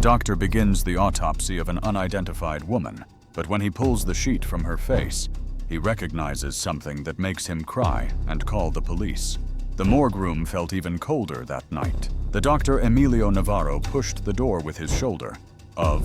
doctor begins the autopsy of an unidentified woman, but when he pulls the sheet from her face, he recognizes something that makes him cry and call the police. The morgue room felt even colder that night. The doctor Emilio Navarro pushed the door with his shoulder,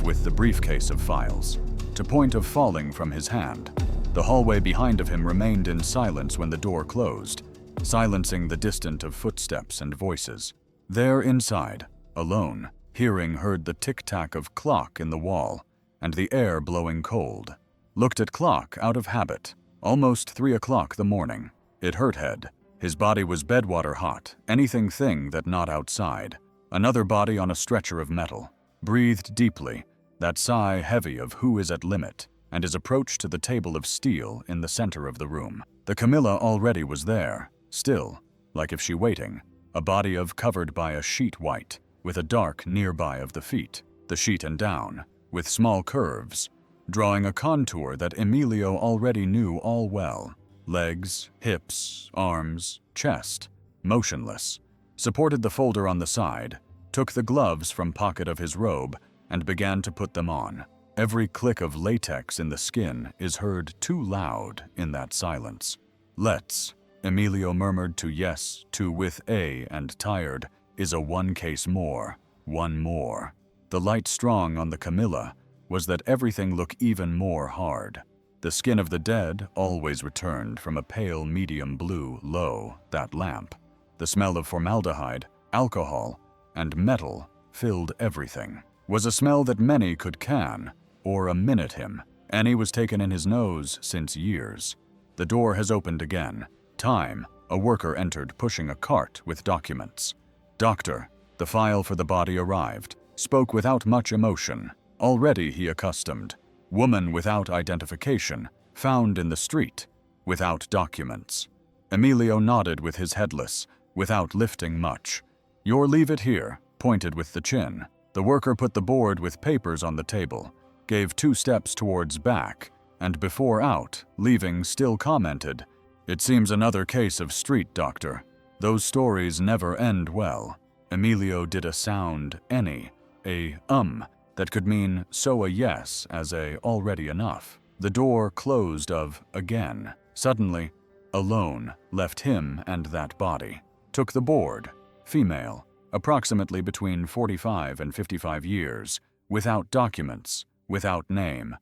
with the briefcase of files, to point of falling from his hand. The hallway behind of him remained in silence when the door closed, silencing the distant of footsteps and voices. There inside, alone, hearing heard the tick-tack of clock in the wall, and the air blowing cold. Looked at clock out of habit. Almost 3 o'clock the morning. It hurt head. His body was bedwater hot, anything thing that not outside. Another body on a stretcher of metal. Breathed deeply, that sigh heavy of who is at limit, and his approach to the table of steel in the center of the room. The Camilla already was there, still, like if she waiting, a body of covered by a sheet white, with a dark nearby of the feet, the sheet and down, with small curves, drawing a contour that Emilio already knew all well. Legs, hips, arms, chest, motionless. Supported the folder on the side, took the gloves from pocket of his robe, and began to put them on. Every click of latex in the skin is heard too loud in that silence. Let's, Emilio murmured to yes, to with a and tired, is a one case more, one more. The light strong on the Camilla was that everything look even more hard. The skin of the dead always returned from a pale medium blue low, that lamp. The smell of formaldehyde, alcohol, and metal filled everything. Was a smell that many could can, or a minute him. Annie was taken in his nose since years. The door has opened again. Time, a worker entered pushing a cart with documents. Doctor, the file for the body arrived, spoke without much emotion. Already he accustomed. Woman without identification, found in the street, without documents. Emilio nodded with his headless, without lifting much. Your leave it here, pointed with the chin. The worker put the board with papers on the table, gave 2 steps towards back, and before out, leaving still commented, it seems another case of street doctor. Those stories never end well. Emilio did a sound, any, that could mean so a yes as a already enough. The door closed of again. Suddenly, alone, left him and that body. Took the board, female, approximately between 45 and 55 years, without documents, without name.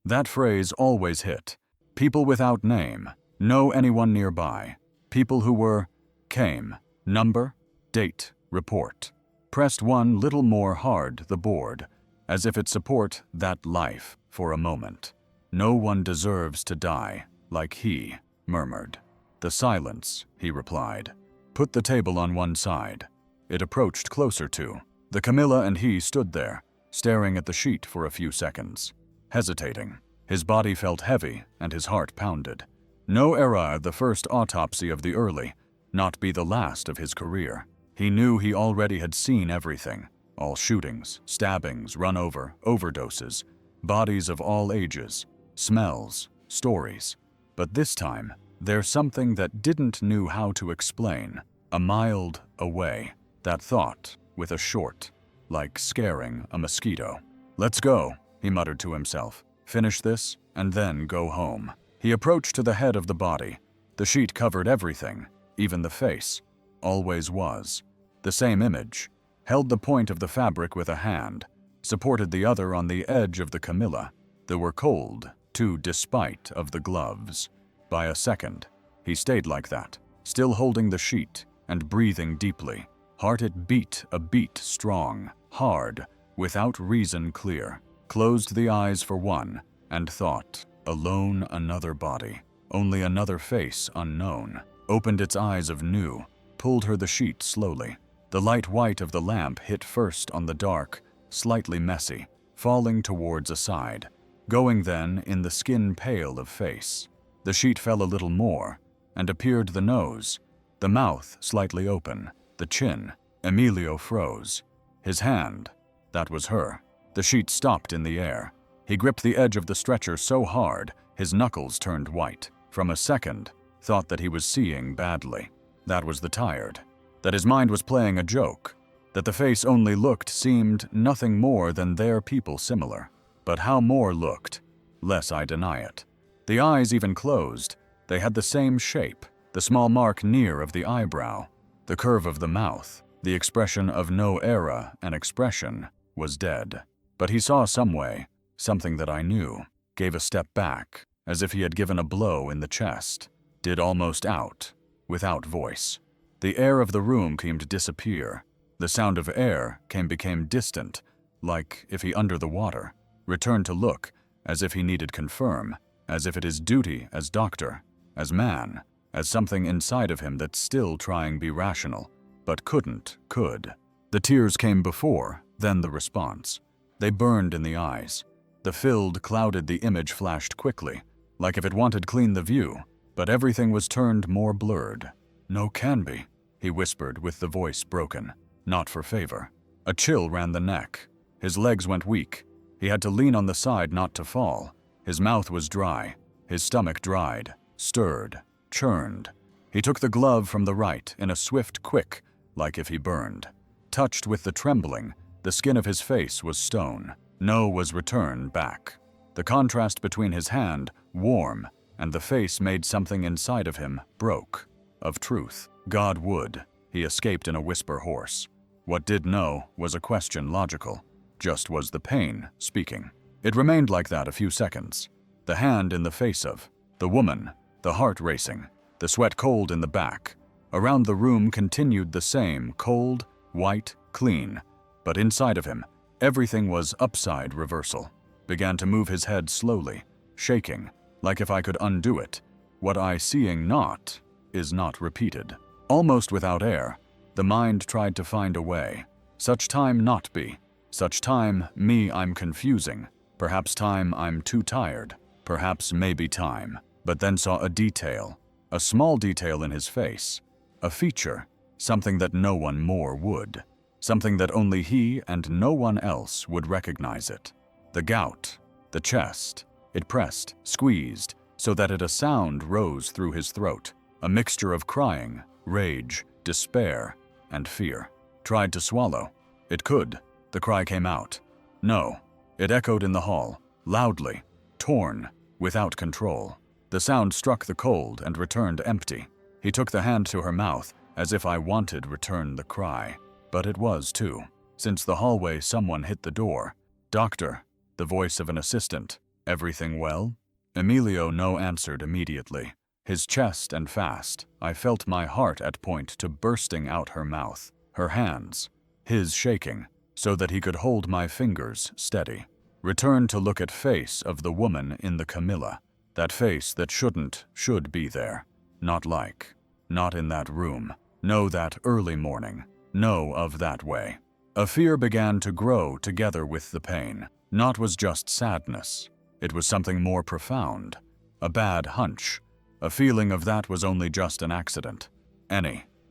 That phrase always hit. People without name, know anyone nearby. People who were, came, number, date, report. Pressed one little more hard the board, as if it support that life for a moment. No one deserves to die, like he, murmured. The silence, he replied. Put the table on one side. It approached closer to. The Camilla and he stood there, staring at the sheet for a few seconds, hesitating. His body felt heavy and his heart pounded. No era the first autopsy of the early, not be the last of his career. He knew he already had seen everything, all shootings, stabbings, run over, overdoses, bodies of all ages, smells, stories. But this time, there's something that didn't knew how to explain, a mild away, that thought with a short, like scaring a mosquito. Let's go, he muttered to himself, finish this and then go home. He approached to the head of the body. The sheet covered everything, even the face, always was. The same image, held the point of the fabric with a hand, supported the other on the edge of the Camilla. They were cold, too, despite of the gloves. By a second, he stayed like that, still holding the sheet and breathing deeply. Heart it beat a beat strong, hard, without reason clear. Closed the eyes for one, and thought, alone another body, only another face unknown. Opened its eyes of new, pulled her the sheet slowly. The light white of the lamp hit first on the dark, slightly messy, falling towards a side, going then in the skin pale of face. The sheet fell a little more, and appeared the nose, the mouth slightly open, the chin. Emilio froze. His hand, that was her. The sheet stopped in the air. He gripped the edge of the stretcher so hard, his knuckles turned white. From a second, thought that he was seeing badly. That was the tired. That his mind was playing a joke. That the face only looked seemed nothing more than their people similar. But how more looked, less I deny it. The eyes even closed. They had the same shape, the small mark near of the eyebrow, the curve of the mouth, the expression of no era and expression was dead. But he saw some way, something that I knew, gave a step back, as if he had given a blow in the chest, did almost out, without voice. The air of the room seemed to disappear. The sound of air became distant, like if he under the water, returned to look, as if he needed confirm, as if it is duty as doctor, as man, as something inside of him that's still trying be rational, but could. The tears came before, then the response. They burned in the eyes. The filled, clouded the image flashed quickly, like if it wanted clean the view, but everything was turned more blurred. No can be, he whispered with the voice broken, not for favor. A chill ran the neck. His legs went weak. He had to lean on the side not to fall. His mouth was dry. His stomach dried, stirred, churned. He took the glove from the right in a swift quick, like if he burned. Touched with the trembling, the skin of his face was stone. No was returned back. The contrast between his hand, warm, and the face made something inside of him broke. Of truth, God would, he escaped in a whisper hoarse. What did know was a question logical. Just was the pain speaking. It remained like that a few seconds. The hand in the face of the woman, the heart racing, the sweat cold in the back. Around the room continued the same, cold, white, clean. But inside of him, everything was upside reversal. Began to move his head slowly, shaking, like if I could undo it. What I seeing not is not repeated. Almost without air, the mind tried to find a way. Such time not be. Such time me I'm confusing. Perhaps time I'm too tired. Perhaps maybe time. But then saw a detail. A small detail in his face. A feature. Something that no one more would. Something that only he and no one else would recognize it. The gout. The chest. It pressed, squeezed, so that a sound rose through his throat. A mixture of crying, rage, despair, and fear. Tried to swallow. It could. The cry came out. No. It echoed in the hall, loudly, torn, without control. The sound struck the cold and returned empty. He took the hand to her mouth, as if I wanted return the cry. But it was too. Since the hallway someone hit the door. Doctor, the voice of an assistant. Everything well? Emilio no answered immediately. His chest and fast. I felt my heart at point to bursting out her mouth. Her hands. His shaking, so that he could hold my fingers steady. Returned to look at face of the woman in the Camilla. That face that should be there. Not like. Not in that room. No that early morning. No of that way. A fear began to grow together with the pain. Not was just sadness. It was something more profound. A bad hunch. A feeling of that was only just an accident.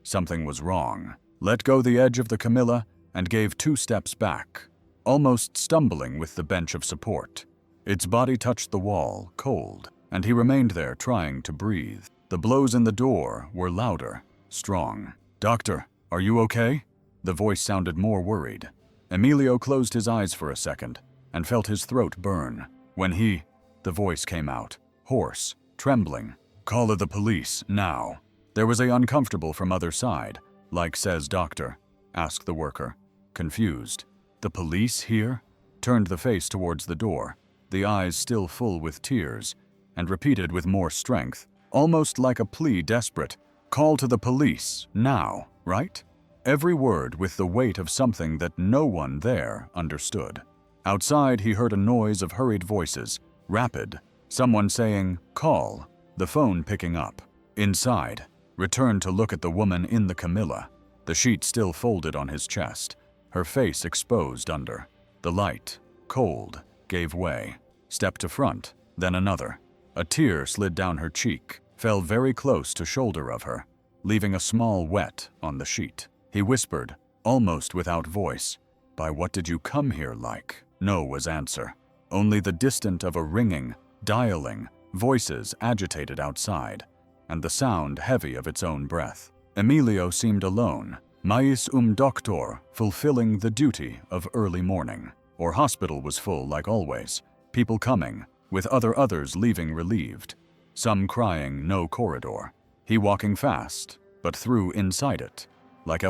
Something was wrong. Let go the edge of the Camilla and gave 2 steps back, almost stumbling with the bench of support. Its body touched the wall, cold, and he remained there trying to breathe. The blows in the door were louder, strong. Doctor, are you okay? The voice sounded more worried. Emilio closed his eyes for a second and felt his throat burn. When the voice came out, hoarse, trembling. Call the police, now. There was a uncomfortable from other side, like says doctor. Asked the worker, confused. The police here? Turned the face towards the door, the eyes still full with tears, and repeated with more strength, almost like a plea desperate. Call to the police, now, right? Every word with the weight of something that no one there understood. Outside he heard a noise of hurried voices, rapid, someone saying, call, the phone picking up. Inside, returned to look at the woman in the Camilla, the sheet still folded on his chest, her face exposed under. The light, cold, gave way. Stepped to front, then another. A tear slid down her cheek, fell very close to shoulder of her, leaving a small wet on the sheet. He whispered, almost without voice, by what did you come here like? No was answer. Only the distant of a ringing, dialing, voices agitated outside, and the sound heavy of its own breath. Emilio seemed alone, Mais doctor, fulfilling the duty of early morning. Or hospital was full like always. People coming, with others leaving relieved. Some crying no corridor. He walking fast, but through inside it. Like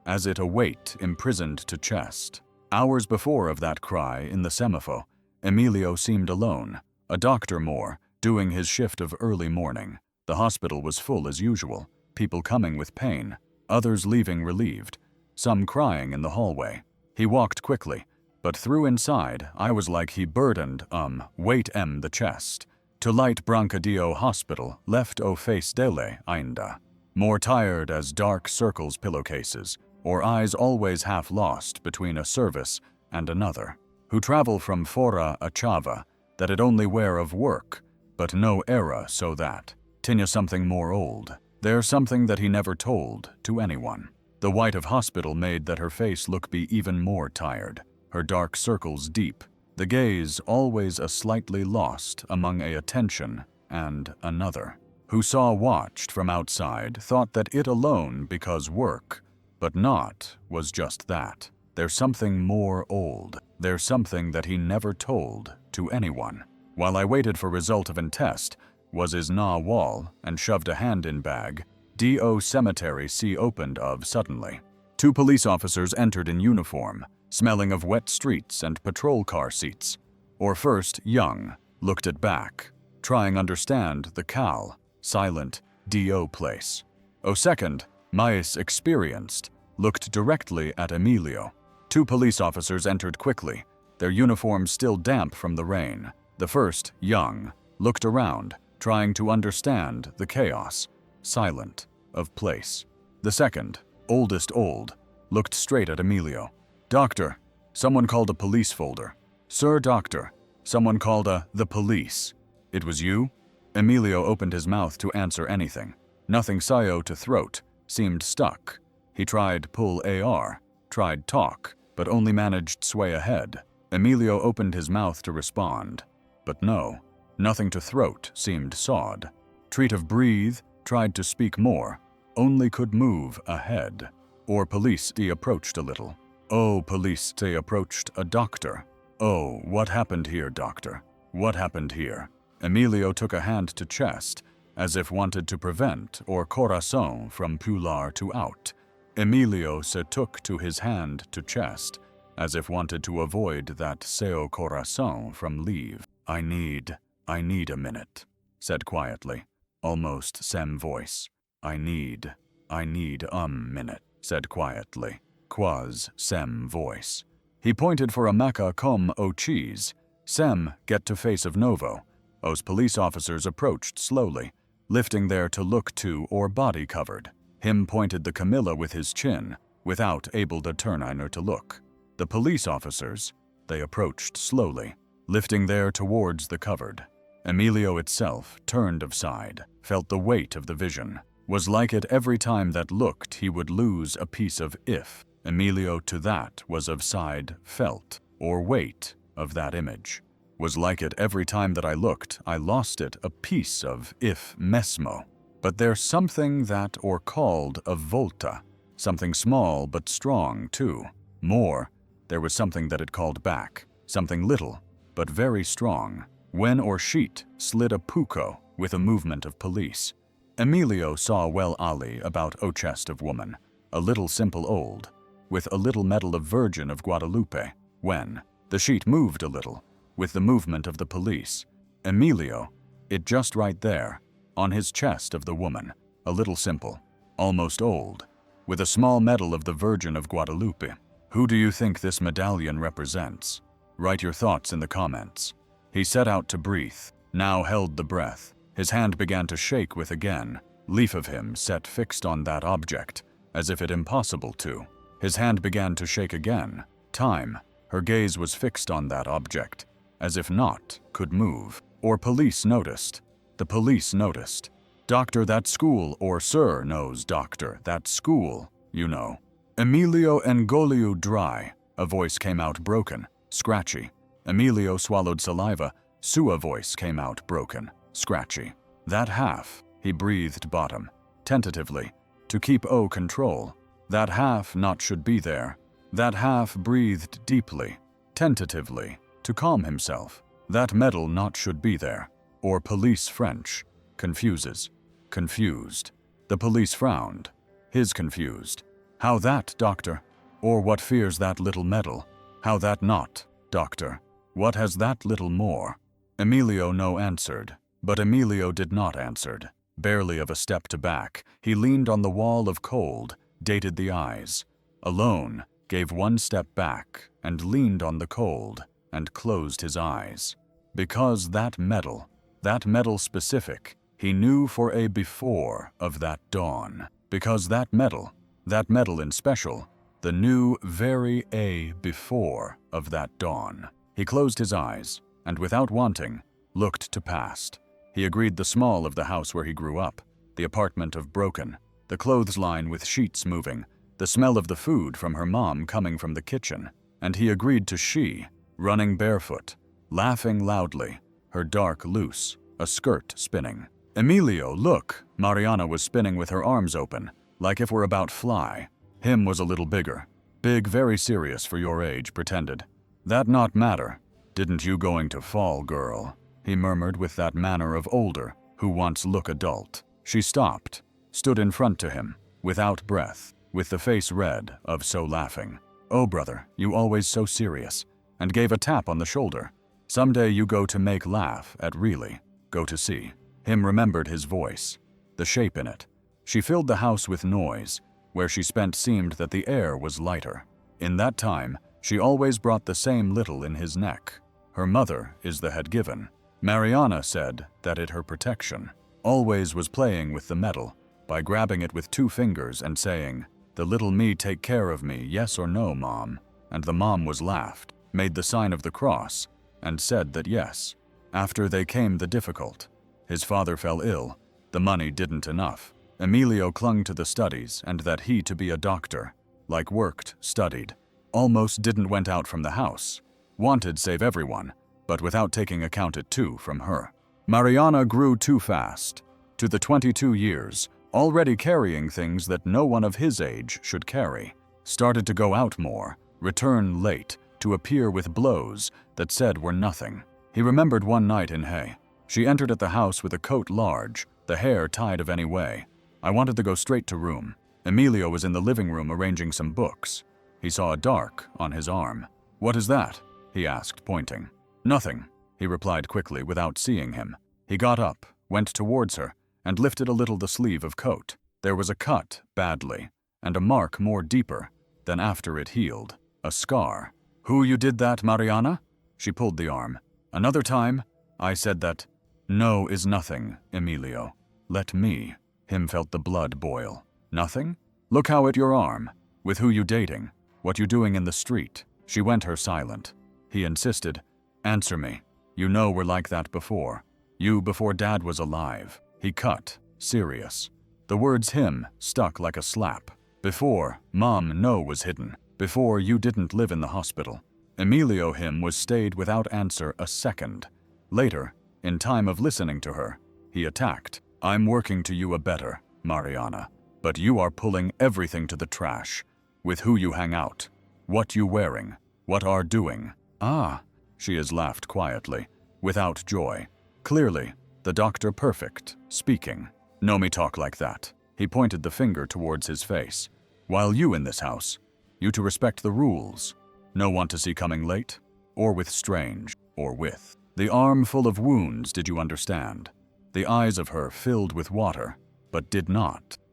as it a weight imprisoned to chest. Hours before of that cry in the semaphore, Emilio seemed alone. A doctor more, doing his shift of early morning. The hospital was full as usual. People coming with pain. Others leaving relieved. Some crying in the hallway. He walked quickly. But through inside, I was like he burdened, weight the chest. To light Brancadio Hospital, left o face dele, ainda. More tired as dark circles pillowcases, or eyes always half lost between a service and another. Who travel from fora a chava, that it only wear of work, but no era so that. Tinha something more old. There's something that he never told to anyone. The white of hospital made that her face look be even more tired. Her dark circles deep, the gaze always a slightly lost among a attention and another. Who saw watched from outside thought that it alone because work, but not was just that. There's something more old. There's something that he never told to anyone. While I waited for result of an test, was his na wall and shoved a hand in bag. Do cemetery see opened of suddenly. 2 police officers entered in uniform, smelling of wet streets and patrol car seats. Or first, young, looked at back, trying understand the cal, silent, do place. O second, mais experienced, looked directly at Emilio. 2 police officers entered quickly, their uniforms still damp from the rain. The first, young, looked around, trying to understand the chaos, silent, of place. The second, oldest old, looked straight at Emilio. Doctor, someone called a police folder. Sir Doctor, someone called the police. It was you? Emilio opened his mouth to answer anything. Nothing sayo to throat, seemed stuck. He tried pull AR, tried talk, but only managed sway ahead. Emilio opened his mouth to respond. But no, nothing to throat seemed sawed. Treat of breathe, tried to speak more, only could move ahead. Or police approached a little. Oh, police approached a doctor. Oh, what happened here, doctor? What happened here? Emilio took a hand to chest, as if wanted to prevent or corazon from pular to out. Emilio se took to his hand to chest, as if wanted to avoid that seu corazon from leave. I need a minute, said quietly, almost sem voice. I need minute, said quietly. Quas sem voice. He pointed for a maca com o cheese. Sem get to face of novo. Os police officers approached slowly, lifting their to look to or body covered. Him pointed the Camilla with his chin, without able to turn einer to look. The police officers, they approached slowly, lifting their towards the covered. Emilio itself turned of side, felt the weight of the vision. Was like it every time that looked he would lose a piece of if. Emilio to that was of side felt, or weight of that image. Was like it every time that I looked, I lost it a piece of if mesmo. But there's something that or called a volta, something small but strong too. More, there was something that it called back, something little, but very strong. When or sheet slid a puco with a movement of police. Emilio saw well Ali about o chest of woman, a little simple old, with a little medal of Virgin of Guadalupe, when the sheet moved a little, with the movement of the police. Emilio, it just right there, on his chest of the woman, a little simple, almost old, with a small medal of the Virgin of Guadalupe. Who do you think this medallion represents? Write your thoughts in the comments. He set out to breathe, now held the breath. His hand began to shake with again, leaf of him set fixed on that object, as if it impossible to. His hand began to shake again. Time, her gaze was fixed on that object, as if not could move. Or police noticed. The police noticed. Doctor, that school, or sir knows doctor, that school, you know. Emilio engoliu dry. A voice came out broken, scratchy. Emilio swallowed saliva. Sua voice came out broken, scratchy. That half, he breathed bottom, tentatively, to keep control. That half not should be there. That half breathed deeply, tentatively, to calm himself. That medal not should be there. Or police French. Confuses. Confused. The police frowned. His confused. How that, doctor? Or what fears that little medal? How that not, doctor? What has that little more? Emilio no answered. But Emilio did not answered. Barely of a step to back, he leaned on the wall of cold, dated the eyes. Alone, gave one step back, and leaned on the cold, and closed his eyes. Because that medal specific, he knew for a before of that dawn. Because that medal in special, the new very a before of that dawn. He closed his eyes, and without wanting, looked to past. He agreed the small of the house where he grew up, the apartment of broken, the clothesline with sheets moving, the smell of the food from her mom coming from the kitchen, and he agreed to she, running barefoot, laughing loudly, her dark loose, a skirt spinning. Emilio, look! Mariana was spinning with her arms open, like if were about fly. Him was a little bigger. Big, very serious for your age, pretended. That not matter. Didn't you going to fall, girl? He murmured with that manner of older, who wants look adult. She stopped, stood in front to him, without breath, with the face red of so laughing. Oh, brother, you always so serious, and gave a tap on the shoulder. Someday you go to make laugh at really, go to see. Him remembered his voice, the shape in it. She filled the house with noise, where she spent seemed that the air was lighter. In that time, she always brought the same little in his neck. Her mother is the had given. Mariana said that it her protection. Always was playing with the medal, by grabbing it with 2 fingers and saying, "The little me take care of me, yes or no, mom?" And the mom was laughed, made the sign of the cross, and said that yes. After they came the difficult. His father fell ill, the money didn't enough. Emilio clung to the studies and that he to be a doctor, like worked, studied. Almost didn't went out from the house. Wanted save everyone, but without taking account it too from her. Mariana grew too fast. To the 22 years, already carrying things that no one of his age should carry. Started to go out more, return late, to appear with blows that said were nothing. He remembered one night in Hay. She entered at the house with a coat large, the hair tied of any way. I wanted to go straight to room. Emilio was in the living room arranging some books. He saw a dark on his arm. "What is that?" he asked, pointing. "Nothing," he replied quickly without seeing him. He got up, went towards her, and lifted a little the sleeve of coat. There was a cut, badly, and a mark more deeper than after it healed. A scar. "Who you did that, Mariana?" She pulled the arm. "Another time, I said that, no is nothing, Emilio. Let me." Him felt the blood boil. "Nothing? Look how at your arm. With who you dating? What you doing in the street?" She went her silent. He insisted, "Answer me. You know we're like that before. You before Dad was alive." He cut, serious. The words him stuck like a slap. "Before, Mom no was hidden. Before you didn't live in the hospital." Emilio him was stayed without answer a second. Later, in time of listening to her, he attacked. "I'm working to you a better, Mariana. But you are pulling everything to the trash. With who you hang out. What you wearing. What are doing." "Ah," she has laughed quietly, without joy. Clearly, the doctor perfect, speaking. "No me talk like that." He pointed the finger towards his face. "While you in this house, you to respect the rules. No want to see coming late, or with strange, or with." The arm full of wounds, did you understand? The eyes of her filled with water, but did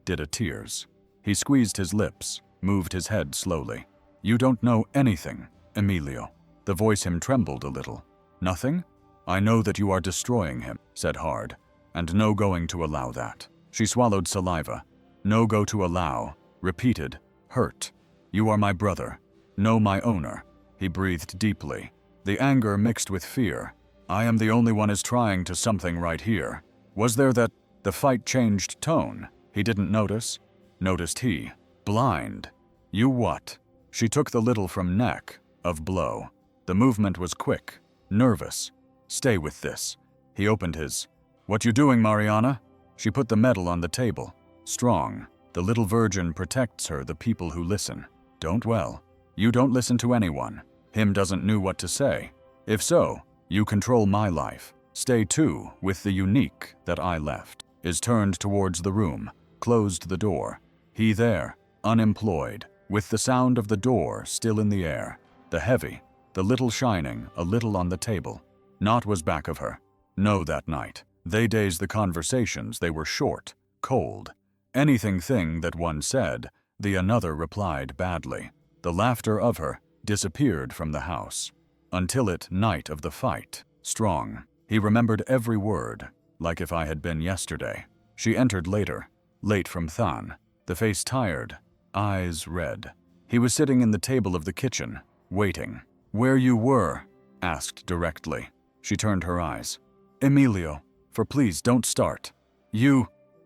a tears. He squeezed his lips, moved his head slowly. "You don't know anything, Emilio." The voice him trembled a little. "Nothing? I know that you are destroying him," said hard, "and no going to allow that." She swallowed saliva. "No go to allow," repeated, hurt. "You are my brother. No my owner." He breathed deeply, the anger mixed with fear. "I am the only one is trying to something right here." Was there that the fight changed tone? He didn't notice. Noticed he. "Blind. You what?" She took the little from neck, of blow. The movement was quick, nervous. "Stay with this." He opened his. "What you doing, Mariana?" She put the medal on the table. Strong. The little virgin protects her the people who listen. Don't well. You don't listen to anyone. Him doesn't know what to say. If so, you control my life. Stay too with the unique that I left. Is turned towards the room, closed the door. He there, unemployed, with the sound of the door still in the air. The heavy, the little shining a little on the table. Not was back of her. No, that night. They days the conversations, they were short, cold. Anything thing that one said, the another replied badly. The laughter of her disappeared from the house. Until it night of the fight, strong. He remembered every word, like if I had been yesterday. She entered later, late from Than, the face tired, eyes red. He was sitting in the table of the kitchen, waiting. Where you were? Asked directly. She turned her eyes. Emilio, for please don't start.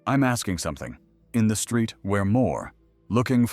I'm asking something. In the street, where more? Looking,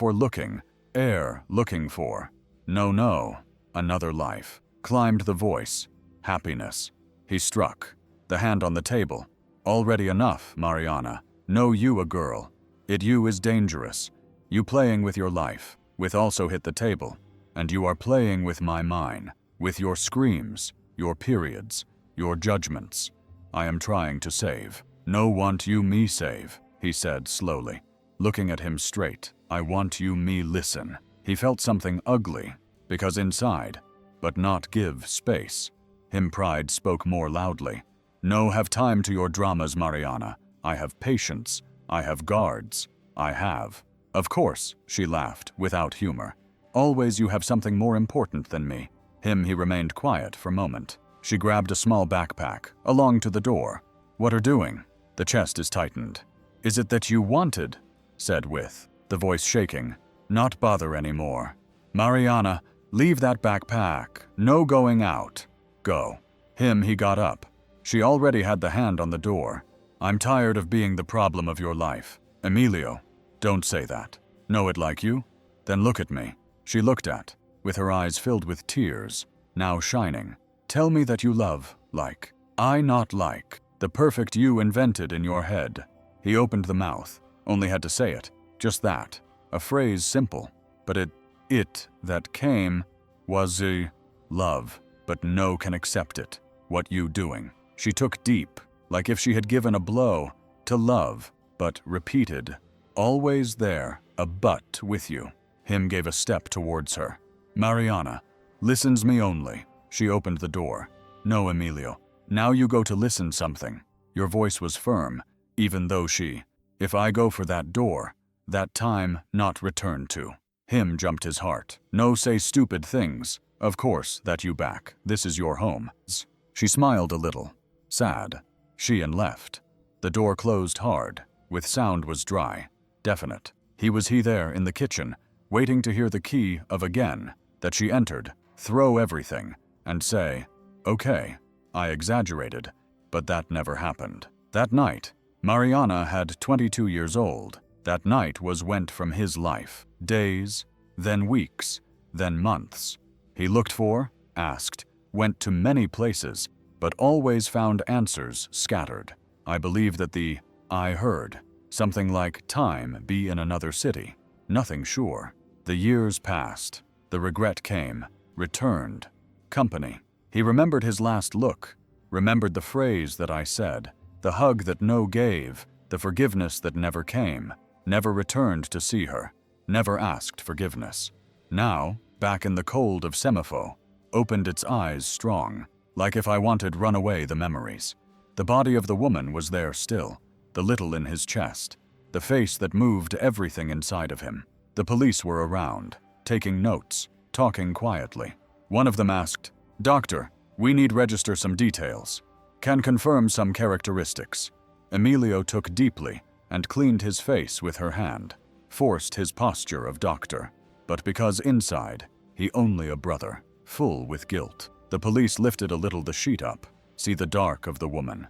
air looking for. No, another life. Climbed the voice. Happiness. He struck. The hand on the table. Already enough, Mariana. Know you a girl. You is dangerous. You playing with your life, with also hit the table. And you are playing with my mine, with your screams, your periods, your judgments. I am trying to save. No want you me save, he said slowly, looking at him straight. I want you me listen. He felt something ugly, because inside, but not give space. Him pride spoke more loudly. No have time to your dramas, Mariana. I have patience. I have guards. I have. Of course, she laughed, without humor. Always you have something more important than me. He remained quiet for a moment. She grabbed a small backpack, along to the door. What are doing? The chest is tightened. Is it that you wanted? Said with, the voice shaking. Not bother anymore. Mariana, leave that backpack. No going out. Go. He got up. She already had the hand on the door. I'm tired of being the problem of your life. Emilio, don't say that. Know it like you? Then look at me. She looked at, with her eyes filled with tears, now shining. Tell me that you love, like. I not like. The perfect you invented in your head. He opened the mouth, only had to say it. Just that. A phrase simple, but it that came was love, but no can accept it. What you doing? She took deep, like if she had given a blow, to love, but repeated. Always there, a but with you. Gave a step towards her. Mariana, listens me only. She opened the door. No, Emilio. Now you go to listen something. Your voice was firm, even though if I go for that door, that time not return to. Jumped his heart. No say stupid things. Of course, that you back. This is your home. She smiled a little. Sad. She and left. The door closed hard. With sound was dry. Definite. Was he there in the kitchen, waiting to hear the key of again, that she entered, throw everything, and say, okay, I exaggerated, but that never happened. That night, Mariana had 22 years old. That night went from his life. Days, then weeks, then months. He looked for, asked, went to many places, but always found answers scattered. I believe that I heard, something like time be in another city. Nothing sure. The years passed. The regret came, returned. Company. He remembered his last look, remembered the phrase that I said, the hug that no gave, the forgiveness that never came, never returned to see her, never asked forgiveness. Now, back in the cold of Semifo, opened its eyes strong, like if I wanted run away the memories. The body of the woman was there still, the little in his chest, the face that moved everything inside of him. The police were around, taking notes, talking quietly. One of them asked, Doctor, we need register some details. Can confirm some characteristics. Emilio took deeply and cleaned his face with her hand, forced his posture of doctor. But because inside, he only a brother, full with guilt. The police lifted a little the sheet up, see the dark of the woman,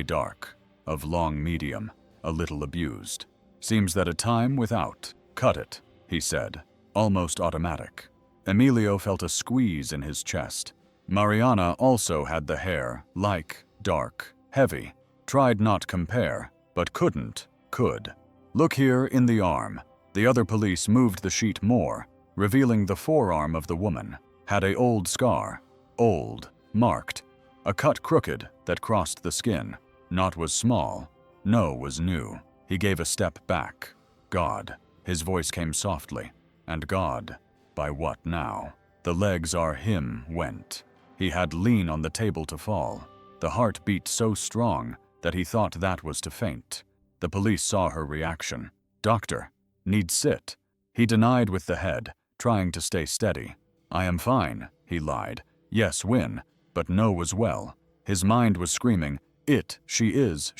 dark, of long medium, a little abused. Seems that a time without. Cut it, he said, almost automatic. Emilio felt a squeeze in his chest. Mariana also had the hair, like, dark, heavy. Tried not compare, but couldn't, could. Look here, in the arm. The other police moved the sheet more, revealing the forearm of the woman. Had a old scar. Old. Marked. A cut crooked that crossed the skin. Not was small. No was new. He gave a step back. God. His voice came softly. And God. By what now? The legs are him went. He had lean on the table to fall. The heart beat so strong that he thought that was to faint. The police saw her reaction. Doctor. Need sit. He denied with the head, trying to stay steady. I am fine, he lied. Yes, win. But no was well. His mind was screaming, it, she is,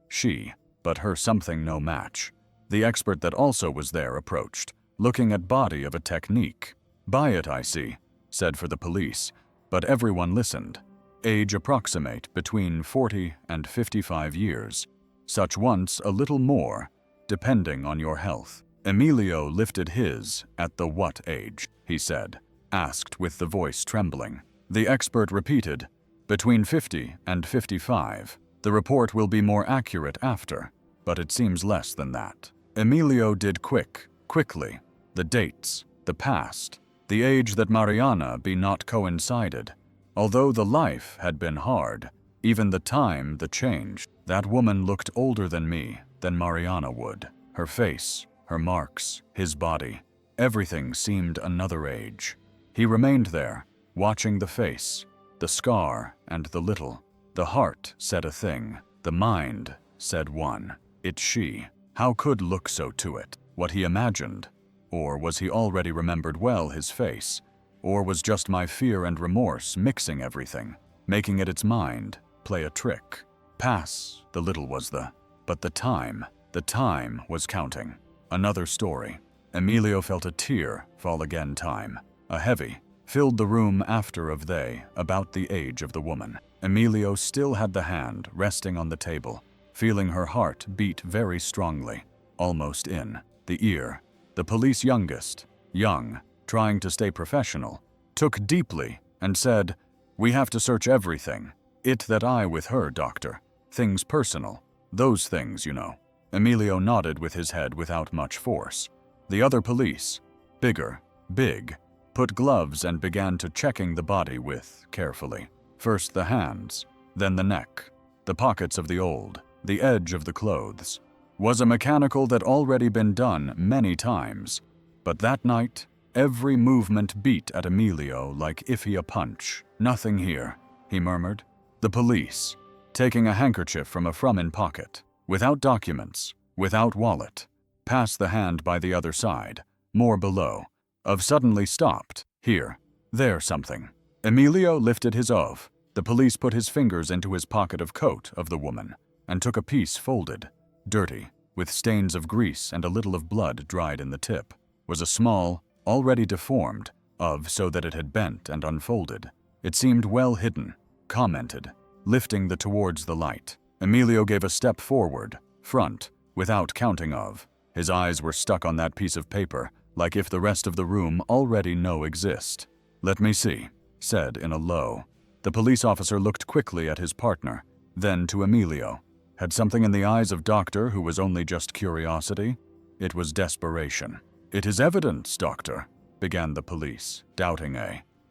she. But her something no match. The expert that also was there approached, looking at body of a technique. Buy it, I see, said for the police, but everyone listened. Age approximate between 40 and 55 years. Such once a little more, depending on your health. Emilio lifted his at the what age, he said, asked with the voice trembling. The expert repeated, between 50 and 55. The report will be more accurate after, but it seems less than that. Emilio did quickly, the dates, the past, the age that Mariana be not coincided. Although the life had been hard, even the time the change. That woman looked older than me, than Mariana would. Her face, her marks, his body, everything seemed another age. He remained there, watching the face, the scar and the little. The heart said a thing, the mind said one. It's she. How could look so to it? What he imagined? Or was he already remembered well his face? Or was just my fear and remorse mixing everything, making it its mind, play a trick? Pass, the little was but the time was counting. Another story. Emilio felt a tear fall again time. A heavy, filled the room after of they, about the age of the woman. Emilio still had the hand resting on the table, feeling her heart beat very strongly, almost in the ear. The police youngest, young, trying to stay professional, took deeply and said, we have to search everything. It that I with her, doctor. Things personal. Those things, you know. Emilio nodded with his head without much force. The other police, big, put gloves and began to checking the body with, carefully. First the hands, then the neck, the pockets of the edge of the clothes. Was a mechanical that already been done many times, but that night, every movement beat at Emilio like if he a punch. Nothing here, he murmured. The police, taking a handkerchief from a frumin pocket, without documents, without wallet, passed the hand by the other side, more below, of suddenly stopped, here, there something. Emilio lifted his off. The police put his fingers into his pocket of coat of the woman, and took a piece folded, dirty, with stains of grease and a little of blood dried in the tip, was a small, already deformed, so that it had bent and unfolded. It seemed well hidden, commented, lifting the towards the light. Emilio gave a step forward, front, without counting of. His eyes were stuck on that piece of paper, like if the rest of the room already no exist. Let me see, said in a low. The police officer looked quickly at his partner, then to Emilio. Had something in the eyes of doctor who was only just curiosity? It was desperation. It is evidence, doctor, began the police, doubting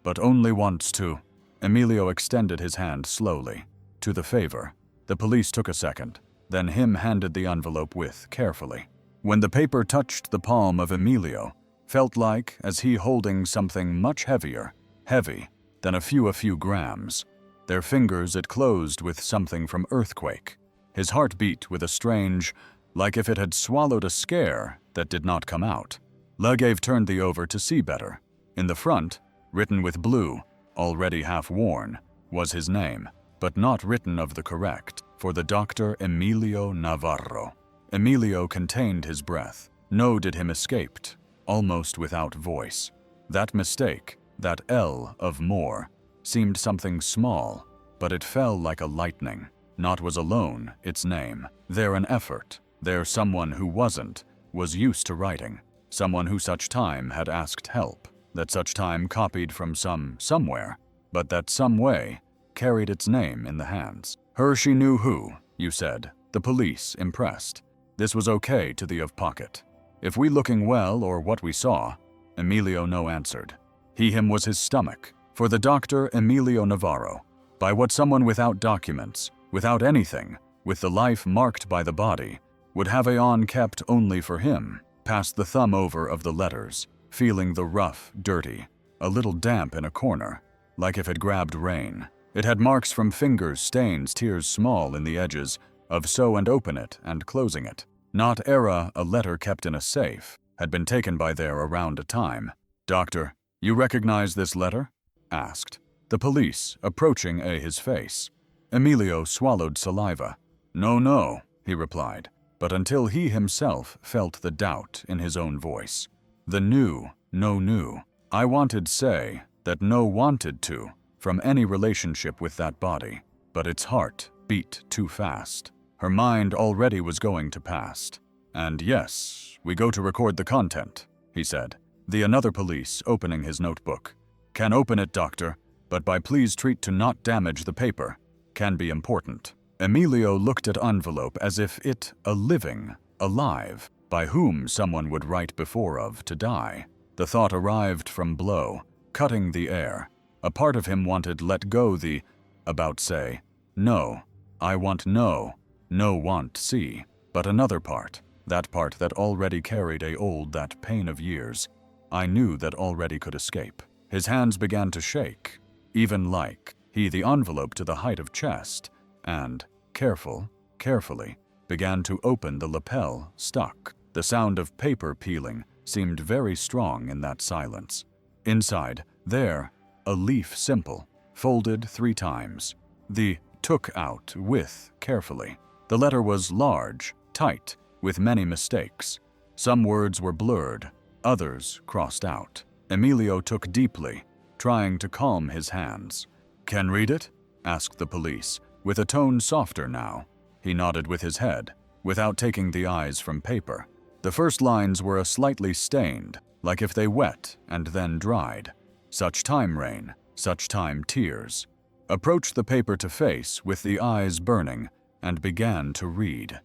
but only wants to. Emilio extended his hand slowly. To the favor. The police took a second, then him handed the envelope with, carefully. When the paper touched the palm of Emilio, felt like as he holding something much heavy, than a few grams. Their fingers it closed with something from earthquake. His heart beat with a strange, like if it had swallowed a scare that did not come out. Legave turned the over to see better. In the front, written with blue, already half worn, was his name, but not written of the correct, for the doctor Emilio Navarro. Emilio contained his breath. No did him escaped, almost without voice. That mistake, that L of more, seemed something small, but it fell like a lightning. Not was alone, its name. There an effort. There someone who was used to writing. Someone who such time had asked help. That such time copied from somewhere, but that some way carried its name in the hands. Her she knew who, you said. The police, impressed. This was okay to the of pocket. If we looking well or what we saw, Emilio no answered. Him was his stomach. For the doctor Emilio Navarro, by what someone without documents, without anything, with the life marked by the body, would have on kept only for him, passed the thumb over of the letters, feeling the rough, dirty, a little damp in a corner, like if it grabbed rain. It had marks from fingers, stains, tears small in the edges, of so and open it and closing it. Not era a letter kept in a safe, had been taken by there around a time. Doctor, you recognize this letter? Asked. The police, approaching his face. Emilio swallowed saliva. No, he replied, but until he himself felt the doubt in his own voice. The no new. I wanted say that no wanted to, from any relationship with that body, but its heart beat too fast. Her mind already was going to past. And yes, we go to record the content, he said. The another police opening his notebook. Can open it, doctor, but by please treat to not damage the paper. Can be important. Emilio looked at envelope as if it a living, alive, by whom someone would write before of to die. The thought arrived from blow, cutting the air. A part of him wanted let go the, about say, no, I want no want see. But another part, that part that already carried that pain of years, I knew that already could escape. His hands began to shake, even like he the envelope to the height of chest, and, carefully, began to open the lapel stuck. The sound of paper peeling seemed very strong in that silence. Inside, there, a leaf simple, folded 3 times. The took out with carefully. The letter was large, tight, with many mistakes. Some words were blurred, others crossed out. Emilio took deeply, trying to calm his hands. Can read it? Asked the police, with a tone softer now. He nodded with his head, without taking the eyes from paper. The first lines were a slightly stained, like if they wet and then dried. Such time rain, such time tears. Approached the paper to face with the eyes burning and began to read.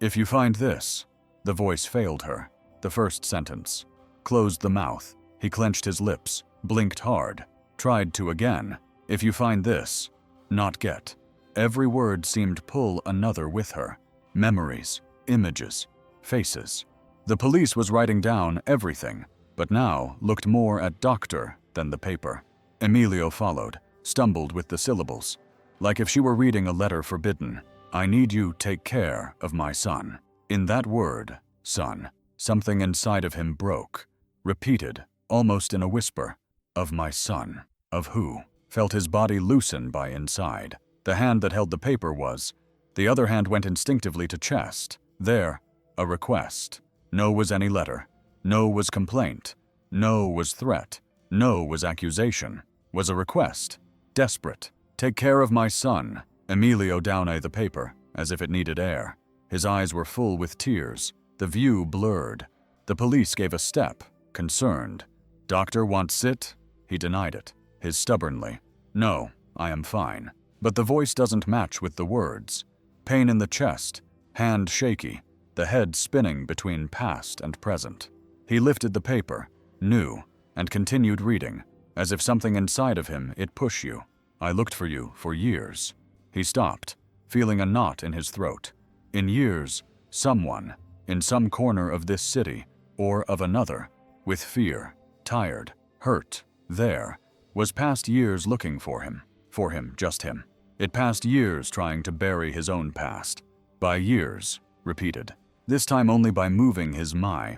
If you find this, the voice failed her, the first sentence. Closed the mouth, he clenched his lips, blinked hard, tried to again. If you find this, not get. Every word seemed pull another with her. Memories, images, faces. The police was writing down everything, but now looked more at doctor than the paper. Emilio followed, stumbled with the syllables. Like if she were reading a letter forbidden. I need you take care of my son. In that word, son, something inside of him broke. Repeated, almost in a whisper. Of my son. Of who? Felt his body loosen by inside. The hand that held the paper was. The other hand went instinctively to chest. There, a request. No was any letter. No was complaint. No was threat. No was accusation. Was a request. Desperate. Take care of my son. Emilio down the paper, as if it needed air. His eyes were full with tears. The view blurred. The police gave a step, concerned. Doctor wants sit? He denied it, his stubbornly. No, I am fine. But the voice doesn't match with the words. Pain in the chest, hand shaky, the head spinning between past and present. He lifted the paper, knew, and continued reading, as if something inside of him it push you. I looked for you for years. He stopped, feeling a knot in his throat. In years, someone, in some corner of this city, or of another, with fear, tired, hurt, there, was past years looking for him, just him. It passed years trying to bury his own past. By years, repeated, this time only by moving his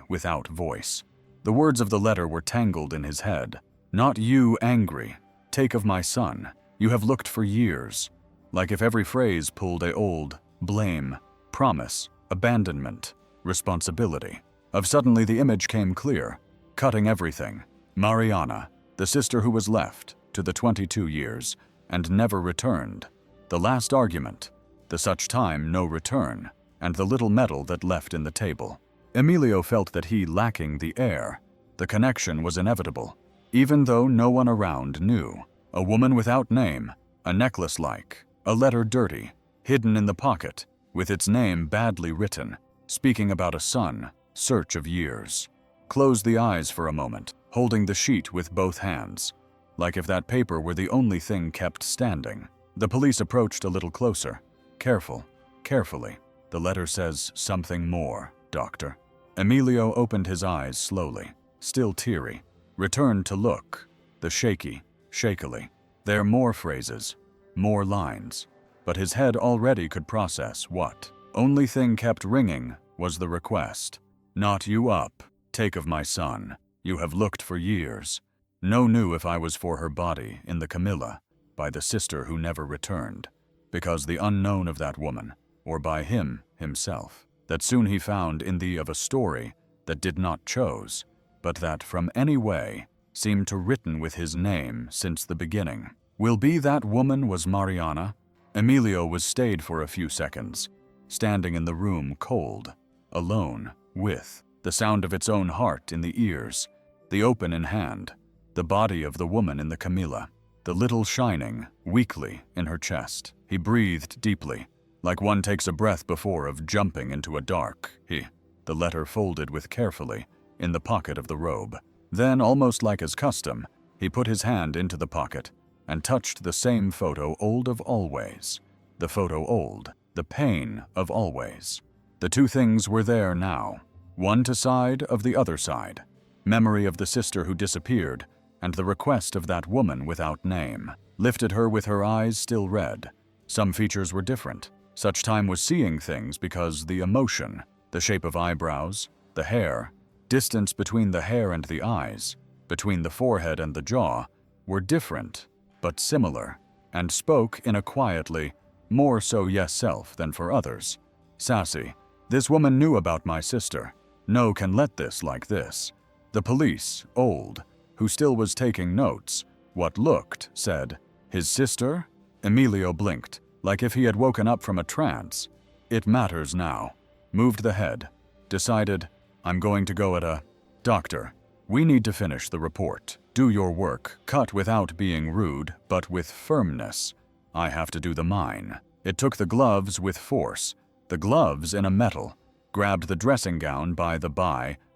without voice. The words of the letter were tangled in his head. Not you angry, take of my son, you have looked for years. Like if every phrase pulled a old, blame, promise, abandonment, responsibility. Of suddenly the image came clear, cutting everything. Mariana, the sister who was left, to the 22 years, and never returned. The last argument, the such time no return, and the little medal that left in the table. Emilio felt that he lacking the air. The connection was inevitable, even though no one around knew. A woman without name, a necklace like, a letter dirty, hidden in the pocket, with its name badly written, speaking about a son, search of years. Closed the eyes for a moment, holding the sheet with both hands, like if that paper were the only thing kept standing. The police approached a little closer. Carefully. The letter says something more, Doctor. Emilio opened his eyes slowly, still teary, returned to look, the shakily. There more phrases, more lines, but his head already could process what. Only thing kept ringing was the request. Not you up, take of my son. You have looked for years. No knew if I was for her body in the Camilla, by the sister who never returned, because the unknown of that woman, or by him himself, that soon he found in thee of a story that did not chose, but that from any way seemed to written with his name since the beginning. Will be that woman was Mariana? Emilio was stayed for a few seconds, standing in the room cold, alone, with the sound of its own heart in the ears, the open in hand, the body of the woman in the Camilla, the little shining, weakly, in her chest. He breathed deeply, like one takes a breath before of jumping into a dark. The letter folded with carefully, in the pocket of the robe. Then, almost like his custom, he put his hand into the pocket and touched the same photo old of always. The photo old, the pain of always. The two things were there now, one to side of the other side. Memory of the sister who disappeared, and the request of that woman without name. Lifted her with her eyes still red. Some features were different. Such time was seeing things because the emotion, the shape of eyebrows, the hair, distance between the hair and the eyes, between the forehead and the jaw, were different, but similar, and spoke in a quietly, more so yes self than for others. Sassy, this woman knew about my sister. No can let this like this. The police, old, who still was taking notes, what looked, said, his sister? Emilio blinked, like if he had woken up from a trance. It matters now. Moved the head. Decided, I'm going to go at a... Doctor, we need to finish the report. Do your work. Cut without being rude, but with firmness. I have to do the mine. It took the gloves with force. The gloves in a metal. Grabbed the dressing gown by the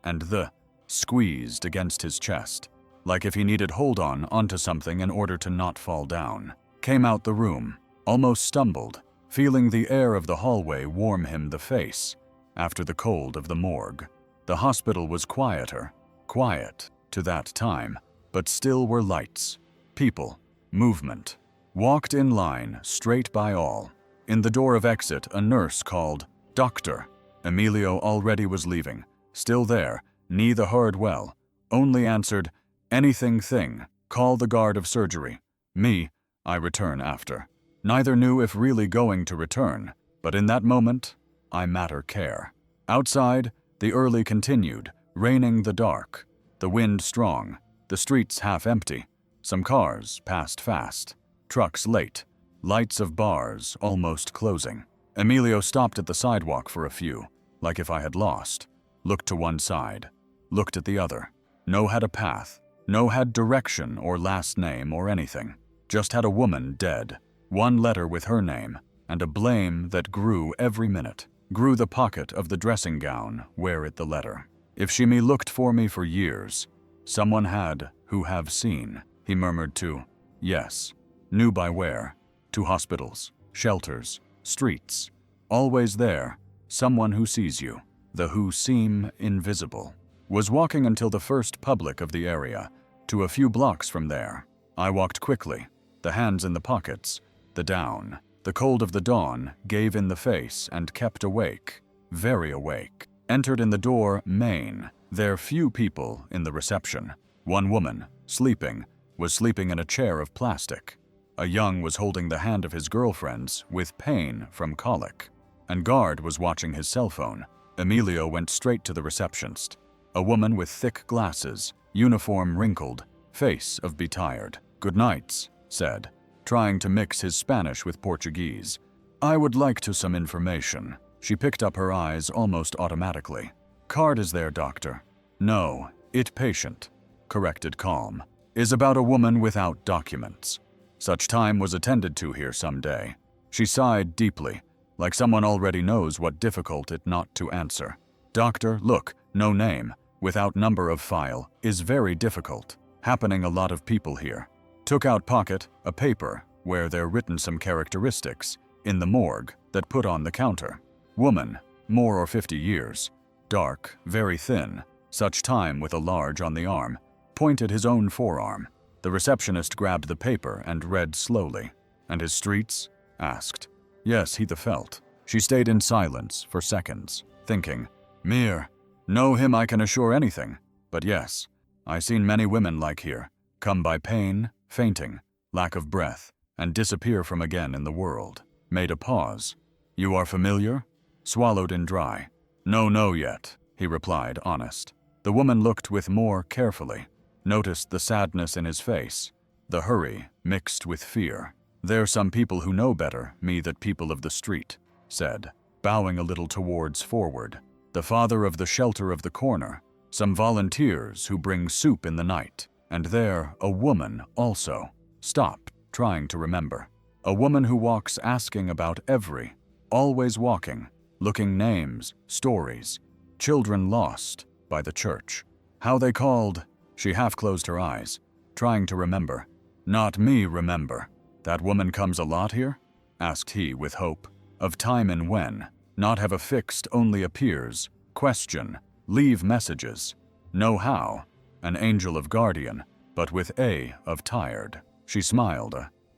and squeezed against his chest, like if he needed hold onto something in order to not fall down. Came out the room, almost stumbled, feeling the air of the hallway warm him the face, after the cold of the morgue. The hospital was quiet to that time, but still were lights, people, movement. Walked in line, straight by all. In the door of exit, a nurse called, Doctor. Emilio already was leaving, still there, knee the hard well, only answered, anything thing, call the guard of surgery. Me, I return after. Neither knew if really going to return, but in that moment, I matter care. Outside, the early continued, raining the dark, the wind strong, the streets half empty, some cars passed fast, trucks late, lights of bars almost closing. Emilio stopped at the sidewalk for a few, like if I had lost, looked to one side, looked at the other. No had a path, no had direction or last name or anything. Just had a woman dead, one letter with her name, and a blame that grew every minute. Grew the pocket of the dressing gown where it the letter. If she me looked for me for years, someone had who have seen, he murmured to, yes, knew by where, to hospitals, shelters, streets, always there, someone who sees you, the who seem invisible. Was walking until the first public of the area, to a few blocks from there. I walked quickly, the hands in the pockets, the down. The cold of the dawn gave in the face and kept awake, very awake. Entered in the door main. There few people in the reception. One woman, sleeping, was sleeping in a chair of plastic. A young was holding the hand of his girlfriend's with pain from colic. And guard was watching his cell phone. Emilio went straight to the receptionist. A woman with thick glasses, uniform wrinkled, face of betired. Good nights, said, trying to mix his Spanish with Portuguese. I would like to some information. She picked up her eyes almost automatically. Card is there, doctor? No, it patient, corrected calm, is about a woman without documents. Such time was attended to here some day. She sighed deeply, like someone already knows what difficult it not to answer. Doctor, look, no name, without number of file, is very difficult. Happening a lot of people here. Took out pocket, a paper, where there written some characteristics, in the morgue, that put on the counter. Woman, more or 50 years. Dark, very thin, such time with a large on the arm. Pointed his own forearm. The receptionist grabbed the paper and read slowly. And his streets? Asked. Yes, he the felt. She stayed in silence for seconds, thinking, Mere, know him I can assure anything, but yes, I seen many women like here, come by pain, fainting, lack of breath, and disappear from again in the world. Made a pause. You are familiar? Swallowed in dry. No yet, he replied, honest. The woman looked with more carefully, noticed the sadness in his face, the hurry mixed with fear. There's some people who know better, me that people of the street, said, bowing a little towards forward. The father of the shelter of the corner, some volunteers who bring soup in the night, and there a woman also. Stop, trying to remember. A woman who walks asking about every, always walking, looking names, stories, children lost by the church. How they called, she half closed her eyes, trying to remember. Not me remember. That woman comes a lot here? Asked he with hope. Of time and when. Not have a fixed, only appears. Question. Leave messages. Know how. An angel of guardian, but with A of tired. She smiled.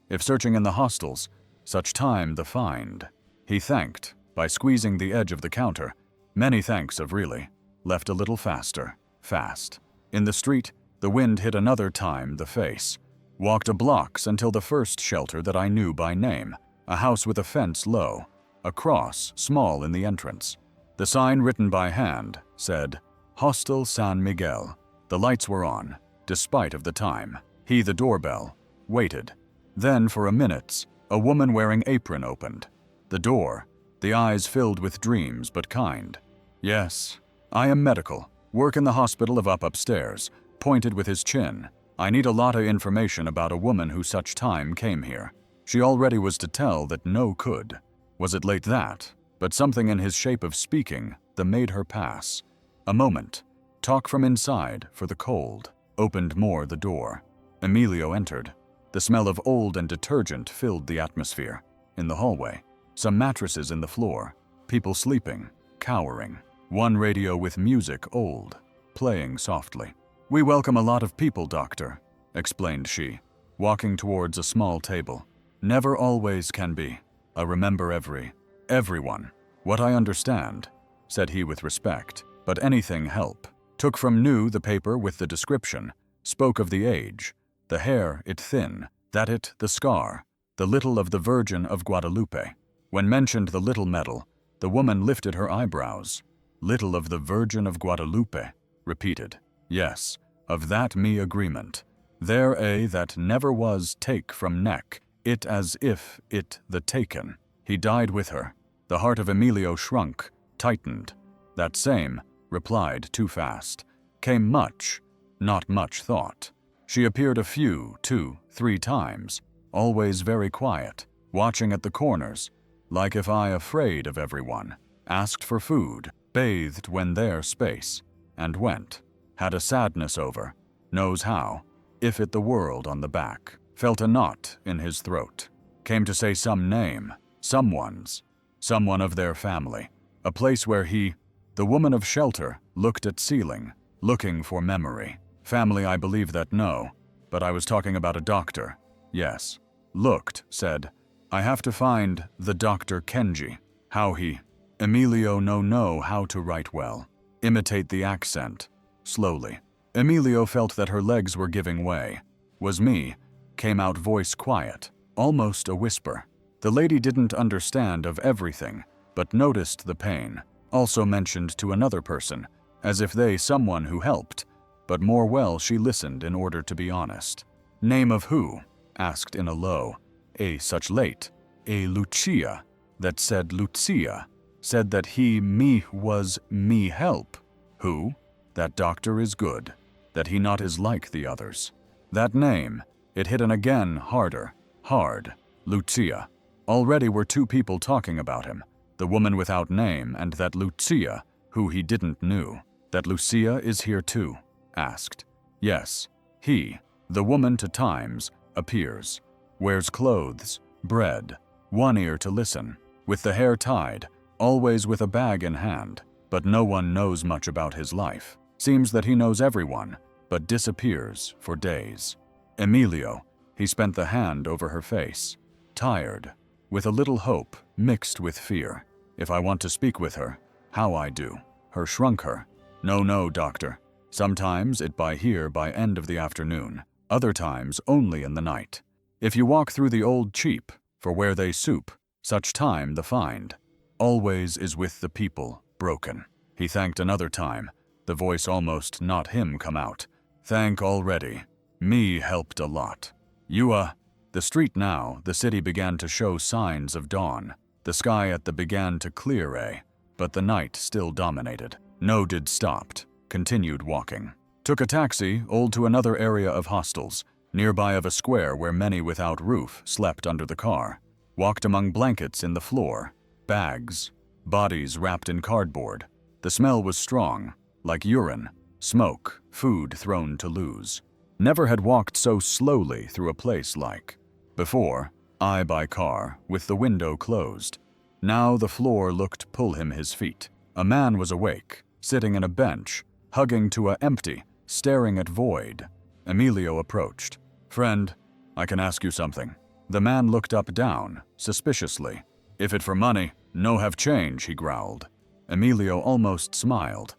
If searching in the hostels, such time the find. He thanked, by squeezing the edge of the counter. Many thanks of really. Left a little faster. Fast. In the street, the wind hit another time the face. Walked a blocks until the first shelter that I knew by name. A house with a fence low. A cross, small in the entrance. The sign written by hand said, Hostel San Miguel. The lights were on, despite of the time. He the doorbell. Waited. Then for a minute, a woman wearing apron opened. The door, the eyes filled with dreams but kind. Yes, I am medical. Work in the hospital of upstairs. Pointed with his chin. I need a lot of information about a woman who such time came here. She already was to tell that no could. Was it late that? But something in his shape of speaking that made her pass. A moment. Talk from inside for the cold. Opened more the door. Emilio entered. The smell of old and detergent filled the atmosphere. In the hallway. Some mattresses in the floor. People sleeping. Cowering. One radio with music old. Playing softly. We welcome a lot of people, doctor, explained she, walking towards a small table. Never always can be. I remember everyone. What I understand, said he with respect, but anything help. Took from new the paper with the description, spoke of the age, the hair it thin, that it the scar, the little of the Virgin of Guadalupe. When mentioned the little medal, the woman lifted her eyebrows. Little of the Virgin of Guadalupe, repeated. Yes, of that me agreement. There a that never was take from neck, it as if it the taken. He died with her. The heart of Emilio shrunk, tightened. That same, replied too fast. Came much, not much thought. She appeared a few, 2, 3 times, always very quiet, watching at the corners, like if I afraid of everyone. Asked for food, bathed when there space, and went. Had a sadness over, knows how, if it the world on the back. Felt a knot in his throat. Came to say some name, someone of their family. A place where he, the woman of shelter, looked at ceiling, looking for memory. Family I believe that no, but I was talking about a doctor. Yes. Looked, said, I have to find the Dr. Kenji. How he, Emilio no know how to write well. Imitate the accent. Slowly. Emilio felt that her legs were giving way. Was me. Came out voice quiet, almost a whisper. The lady didn't understand of everything, but noticed the pain. Also mentioned to another person, as if they someone who helped. But more well she listened in order to be honest. Name of who? Asked in a low. A such late. A Lucia. That said Lucia. Said that he me was me help. Who? That doctor is good, that he not is like the others. That name, it hit an again harder, hard, Lucia. Already were 2 people talking about him, the woman without name, and that Lucia, who he didn't knew. That Lucia is here too? Asked. Yes. He, the woman to times, appears. Wears clothes, bread, one ear to listen, with the hair tied, always with a bag in hand, but no one knows much about his life. Seems that he knows everyone, but disappears for days. Emilio, he spent the hand over her face. Tired, with a little hope mixed with fear. If I want to speak with her, how I do. Her shrunk her. No, doctor. Sometimes it by here by end of the afternoon, other times only in the night. If you walk through the old cheap, for where they soup, such time the find. Always is with the people, broken. He thanked another time, the voice almost not him come out. Thank already. Me helped a lot. The street now, the city began to show signs of dawn. The sky at the began to clear, but the night still dominated. No did stopped, continued walking. Took a taxi, old to another area of hostels, nearby of a square where many without roof slept under the car. Walked among blankets in the floor, bags, bodies wrapped in cardboard. The smell was strong, like urine, smoke, food thrown to lose. Never had walked so slowly through a place like. Before, I by car, with the window closed. Now the floor looked pull him his feet. A man was awake, sitting in a bench, hugging to a empty, staring at void. Emilio approached. Friend, I can ask you something. The man looked up down, suspiciously. If it for money, no have change, he growled. Emilio almost smiled.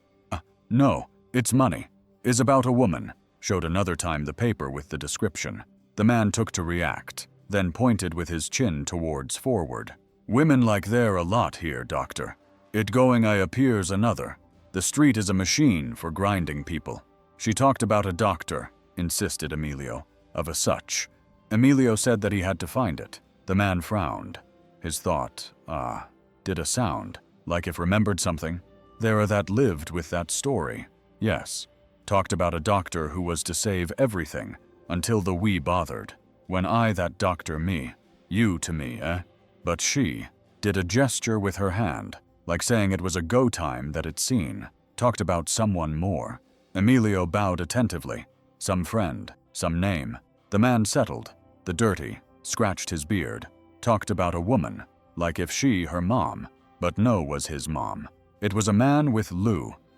No, it's money. Is about a woman. Showed another time the paper with the description. The man took to react, then pointed with his chin towards forward. Women like there a lot here, doctor. It going I appears another. The street is a machine for grinding people. She talked about a doctor, insisted Emilio, of a such. Emilio said that he had to find it. The man frowned. His thought, did a sound, like if remembered something. There are that lived with that story. Yes. Talked about a doctor who was to save everything, until the we bothered. When I that doctor me, you to me, But she did a gesture with her hand, like saying it was a go time that it seen. Talked about someone more. Emilio bowed attentively. Some friend, some name. The man settled, the dirty, scratched his beard. Talked about a woman, like if she her mom, but no was his mom. It was a man with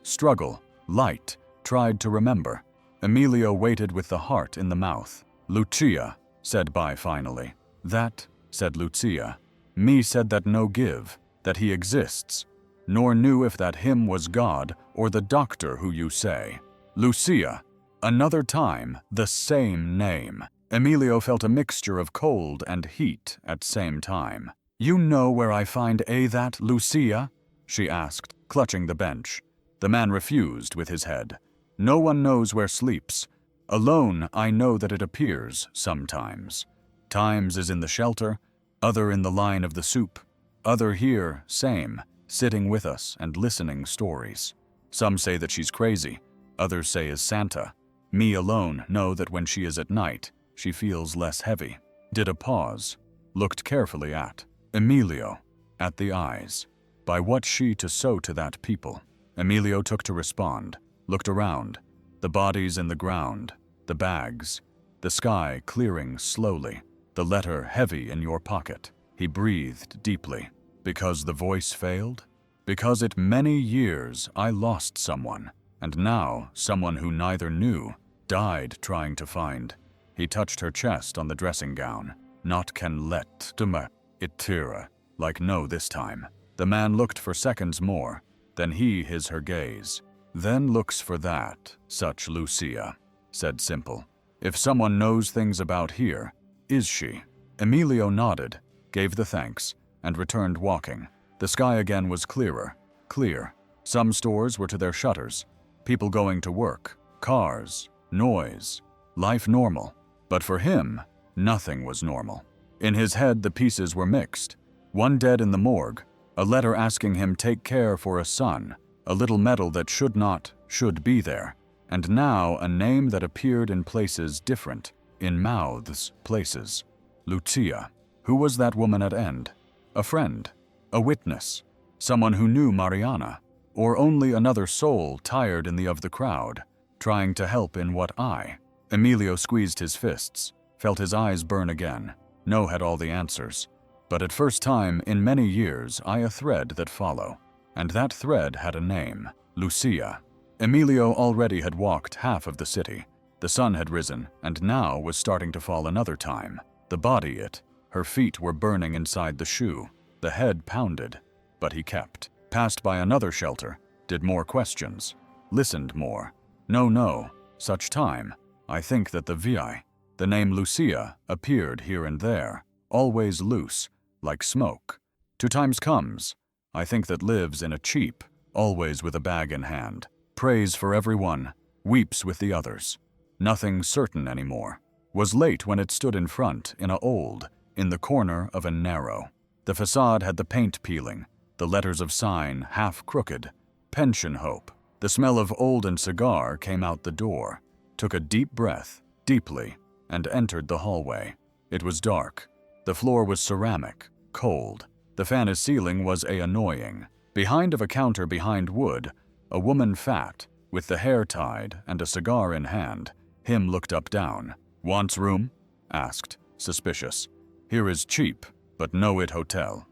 struggle, light, tried to remember. Emilio waited with the heart in the mouth. Lucia, said by finally. That, said Lucia. Me said that no give, that he exists, nor knew if that him was God or the doctor who you say. Lucia, another time, the same name. Emilio felt a mixture of cold and heat at same time. You know where I find that Lucia? She asked, clutching the bench. The man refused with his head. No one knows where sleeps. Alone I know that it appears sometimes. Times is in the shelter, other in the line of the soup, other here, same, sitting with us and listening stories. Some say that she's crazy, others say is Santa. Me alone know that when she is at night, she feels less heavy. Did a pause, looked carefully at Emilio, at the eyes. By what she to sow to that people? Emilio took to respond, looked around, the bodies in the ground, the bags, the sky clearing slowly, the letter heavy in your pocket. He breathed deeply. Because the voice failed? Because it many years I lost someone, and now someone who neither knew, died trying to find. He touched her chest on the dressing gown. Not can let to me it tira, like no this time. The man looked for seconds more, then he his her gaze. Then looks for that, such Lucia, said simple. If someone knows things about here, is she? Emilio nodded, gave the thanks, and returned walking. The sky again was clearer, clear. Some stores were to their shutters, people going to work, cars, noise, life normal. But for him, nothing was normal. In his head the pieces were mixed. One dead in the morgue, a letter asking him take care for a son, a little medal that should be there, and now a name that appeared in places different, in mouths, places. Lucia. Who was that woman at end? A friend, a witness, Someone who knew Mariana, or only another soul tired in the crowd, trying to help in what I? Emilio squeezed his fists, felt his eyes burn again. No had all the answers. But at first time in many years I a thread that follow. And that thread had a name, Lucia. Emilio already had walked half of the city. The sun had risen, and now was starting to fall another time. The body her feet were burning inside the shoe. The head pounded. But he kept. Passed by another shelter, did more questions. Listened more. No, such time. I think that the name Lucia, appeared here and there, always loose, like smoke. 2 times comes. I think that lives in a cheap, always with a bag in hand. Prays for everyone, weeps with the others. Nothing certain anymore. Was late when it stood in front, in the corner of a narrow. The facade had the paint peeling, the letters of sign half crooked. Pension hope. The smell of old and cigar came out the door. Took a deep breath, deeply, and entered the hallway. It was dark. The floor was ceramic, cold. The fan ceiling was annoying. Behind of a counter behind wood, a woman fat, with the hair tied and a cigar in hand. Him looked up down. Wants room? Asked, suspicious. Here is cheap, but no it hotel.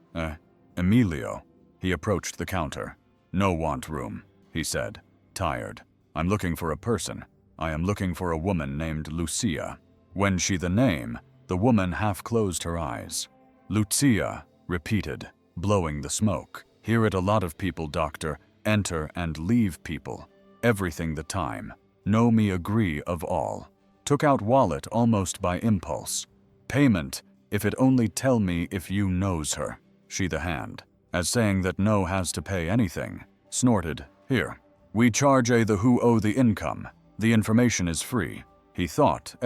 Emilio. He approached the counter. No want room, he said, tired. I'm looking for a person. I am looking for a woman named Lucia. When she the name, the woman half closed her eyes. Lucia, repeated, blowing the smoke. Hear it a lot of people, doctor. Enter and leave people. Everything the time. Know me agree of all. Took out wallet almost by impulse. Payment, if it only tell me if you knows her. She the hand. As saying that no has to pay anything. Snorted, here. We charge the who owe the income. The information is free. He thought,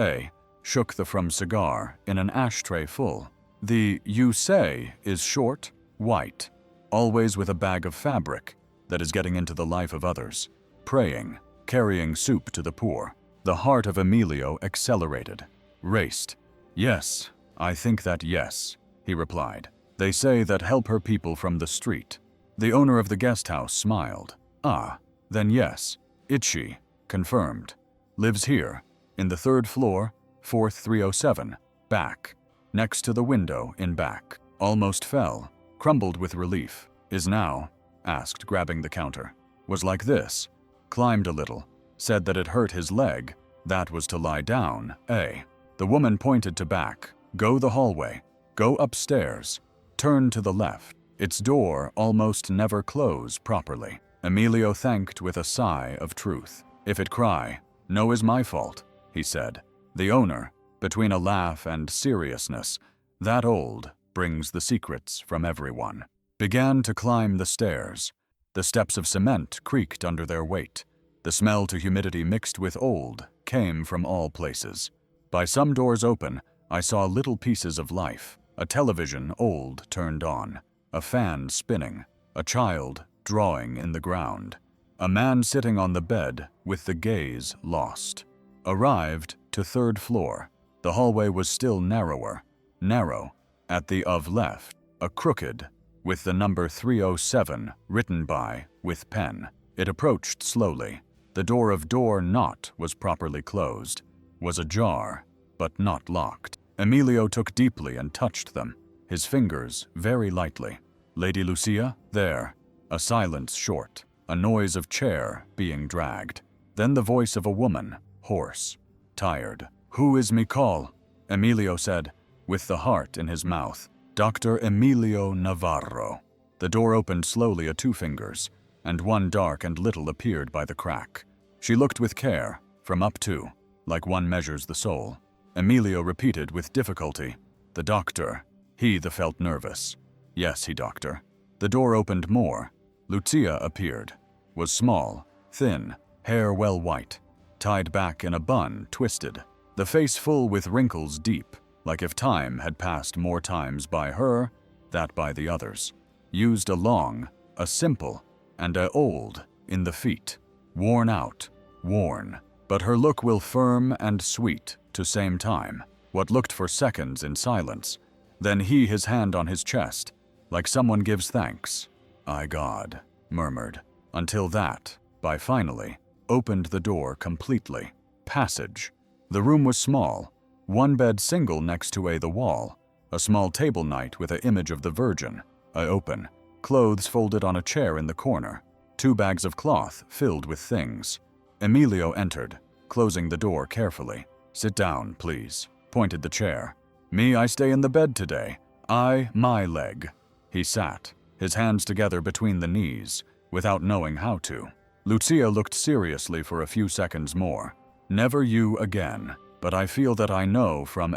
shook the from cigar in an ashtray full. The you say is short, white, always with a bag of fabric that is getting into the life of others, praying, carrying soup to the poor. The heart of Emilio accelerated, raced. Yes, I think that yes, he replied. They say that help her people from the street. The owner of the guest house smiled. Ah, then yes, it's she, confirmed. Lives here, in the 3rd floor, 4th 307, back. Next to the window in back. Almost fell, crumbled with relief. Is now? Asked, grabbing the counter. Was like this. Climbed a little. Said that it hurt his leg. That was to lie down, The woman pointed to back. Go the hallway. Go upstairs. Turn to the left. Its door almost never close properly. Emilio thanked with a sigh of truth. If it cry, no is my fault, he said. The owner, between a laugh and seriousness, that old, brings the secrets from everyone. Began to climb the stairs. The steps of cement creaked under their weight. The smell to humidity mixed with old came from all places. By some doors open, I saw little pieces of life. A television old turned on. A fan spinning. A child drawing in the ground. A man sitting on the bed with the gaze lost. Arrived to 3rd floor. The hallway was still narrower. Narrow. At the of left, a crooked, with the number 307 written by, with pen. It approached slowly. The door of door not was properly closed. Was ajar, but not locked. Emilio took deeply and touched them, his fingers very lightly. Lady Lucia, there. A silence short. A noise of chair being dragged. Then the voice of a woman, hoarse, tired. Who is me call? Emilio said, with the heart in his mouth. Dr. Emilio Navarro. The door opened slowly a 2 fingers, and one dark and little appeared by the crack. She looked with care, from up to, like one measures the soul. Emilio repeated with difficulty. The doctor. He the felt nervous. Yes, he doctor. The door opened more. Lucia appeared. Was small, thin, hair well white, tied back in a bun, twisted. The face full with wrinkles deep, like if time had passed more times by her, that by the others. Used a long, a simple, and a old in the feet. Worn out, worn. But her look will firm and sweet to same time. What looked for seconds in silence. Then he his hand on his chest, like someone gives thanks. I God, murmured, until that, by finally, opened the door completely. Passage. The room was small, one bed single next to the wall, a small table knight with an image of the Virgin, open, clothes folded on a chair in the corner, 2 bags of cloth filled with things. Emilio entered, closing the door carefully. Sit down, please, pointed the chair. Me, I stay in the bed today. My leg. He sat, his hands together between the knees, without knowing how to. Lucia looked seriously for a few seconds more. Never you again, but I feel that I know from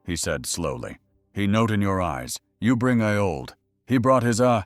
he said slowly. He note in your eyes, you bring old. He brought his I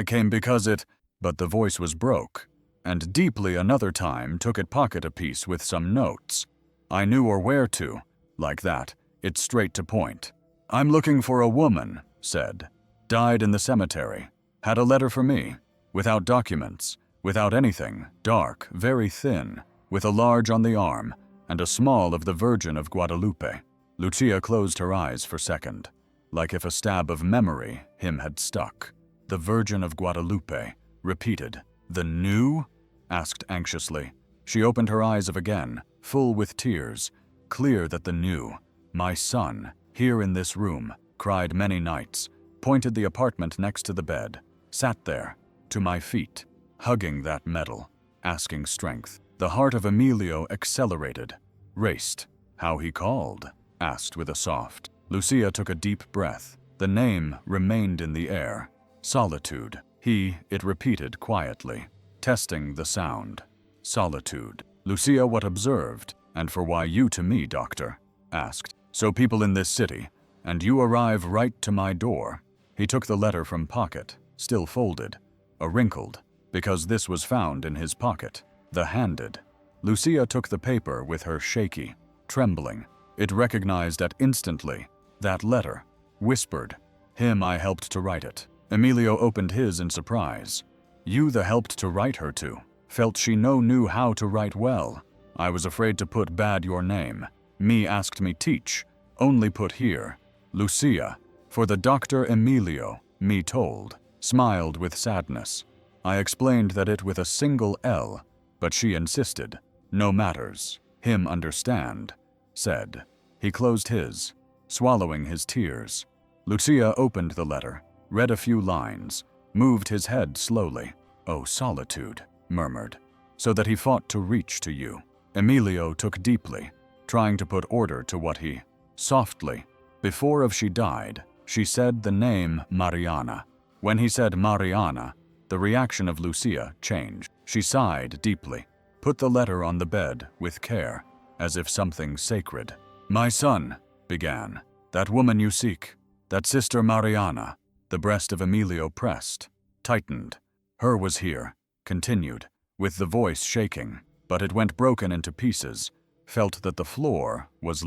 came because it, but the voice was broke, and deeply another time took it pocket a piece with some notes. I knew or where to, like that, it's straight to point. I'm looking for a woman, said. Died in the cemetery. Had a letter for me, without documents, without anything, dark, very thin, with a large on the arm, and a small of the Virgin of Guadalupe. Lucia closed her eyes for a second, like if a stab of memory him had stuck. The Virgin of Guadalupe, repeated. The new? Asked anxiously. She opened her eyes again, full with tears, clear that the new, my son, here in this room, cried many nights, pointed the apartment next to the bed, sat there, to my feet, hugging that metal, asking strength. The heart of Emilio accelerated, raced. How he called? Asked with a soft. Lucia took a deep breath. The name remained in the air. Solitude. It repeated quietly, testing the sound. Solitude. Lucia, what observed, and for why you to me, doctor? Asked. So people in this city, and you arrive right to my door. He took the letter from pocket, still folded, wrinkled, because this was found in his pocket. The handed. Lucia took the paper with her shaky, trembling. It recognized that instantly, that letter, whispered. Him I helped to write it. Emilio opened his in surprise. You the helped to write her to. Felt she no knew how to write well. I was afraid to put bad your name. Me asked me teach. Only put here. Lucia. For the Dr. Emilio, me told. Smiled with sadness. I explained that it with a single L, but she insisted. No matters. Him understand. Said. He closed his, swallowing his tears. Lucia opened the letter, read a few lines, moved his head slowly. Oh, solitude, murmured, so that he fought to reach to you. Emilio took deeply, trying to put order to what he, softly, before she died, she said the name Mariana. When he said Mariana, the reaction of Lucia changed. She sighed deeply, put the letter on the bed with care, as if something sacred. My son, began, that woman you seek, that sister Mariana, the breast of Emilio pressed, tightened. Her was here, continued, with the voice shaking, but it went broken into pieces, felt that the floor was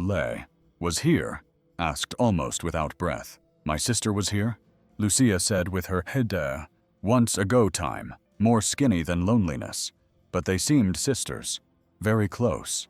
Was here? Asked almost without breath. My sister was here? Lucia said with her head once ago time, more skinny than loneliness, but they seemed sisters, very close,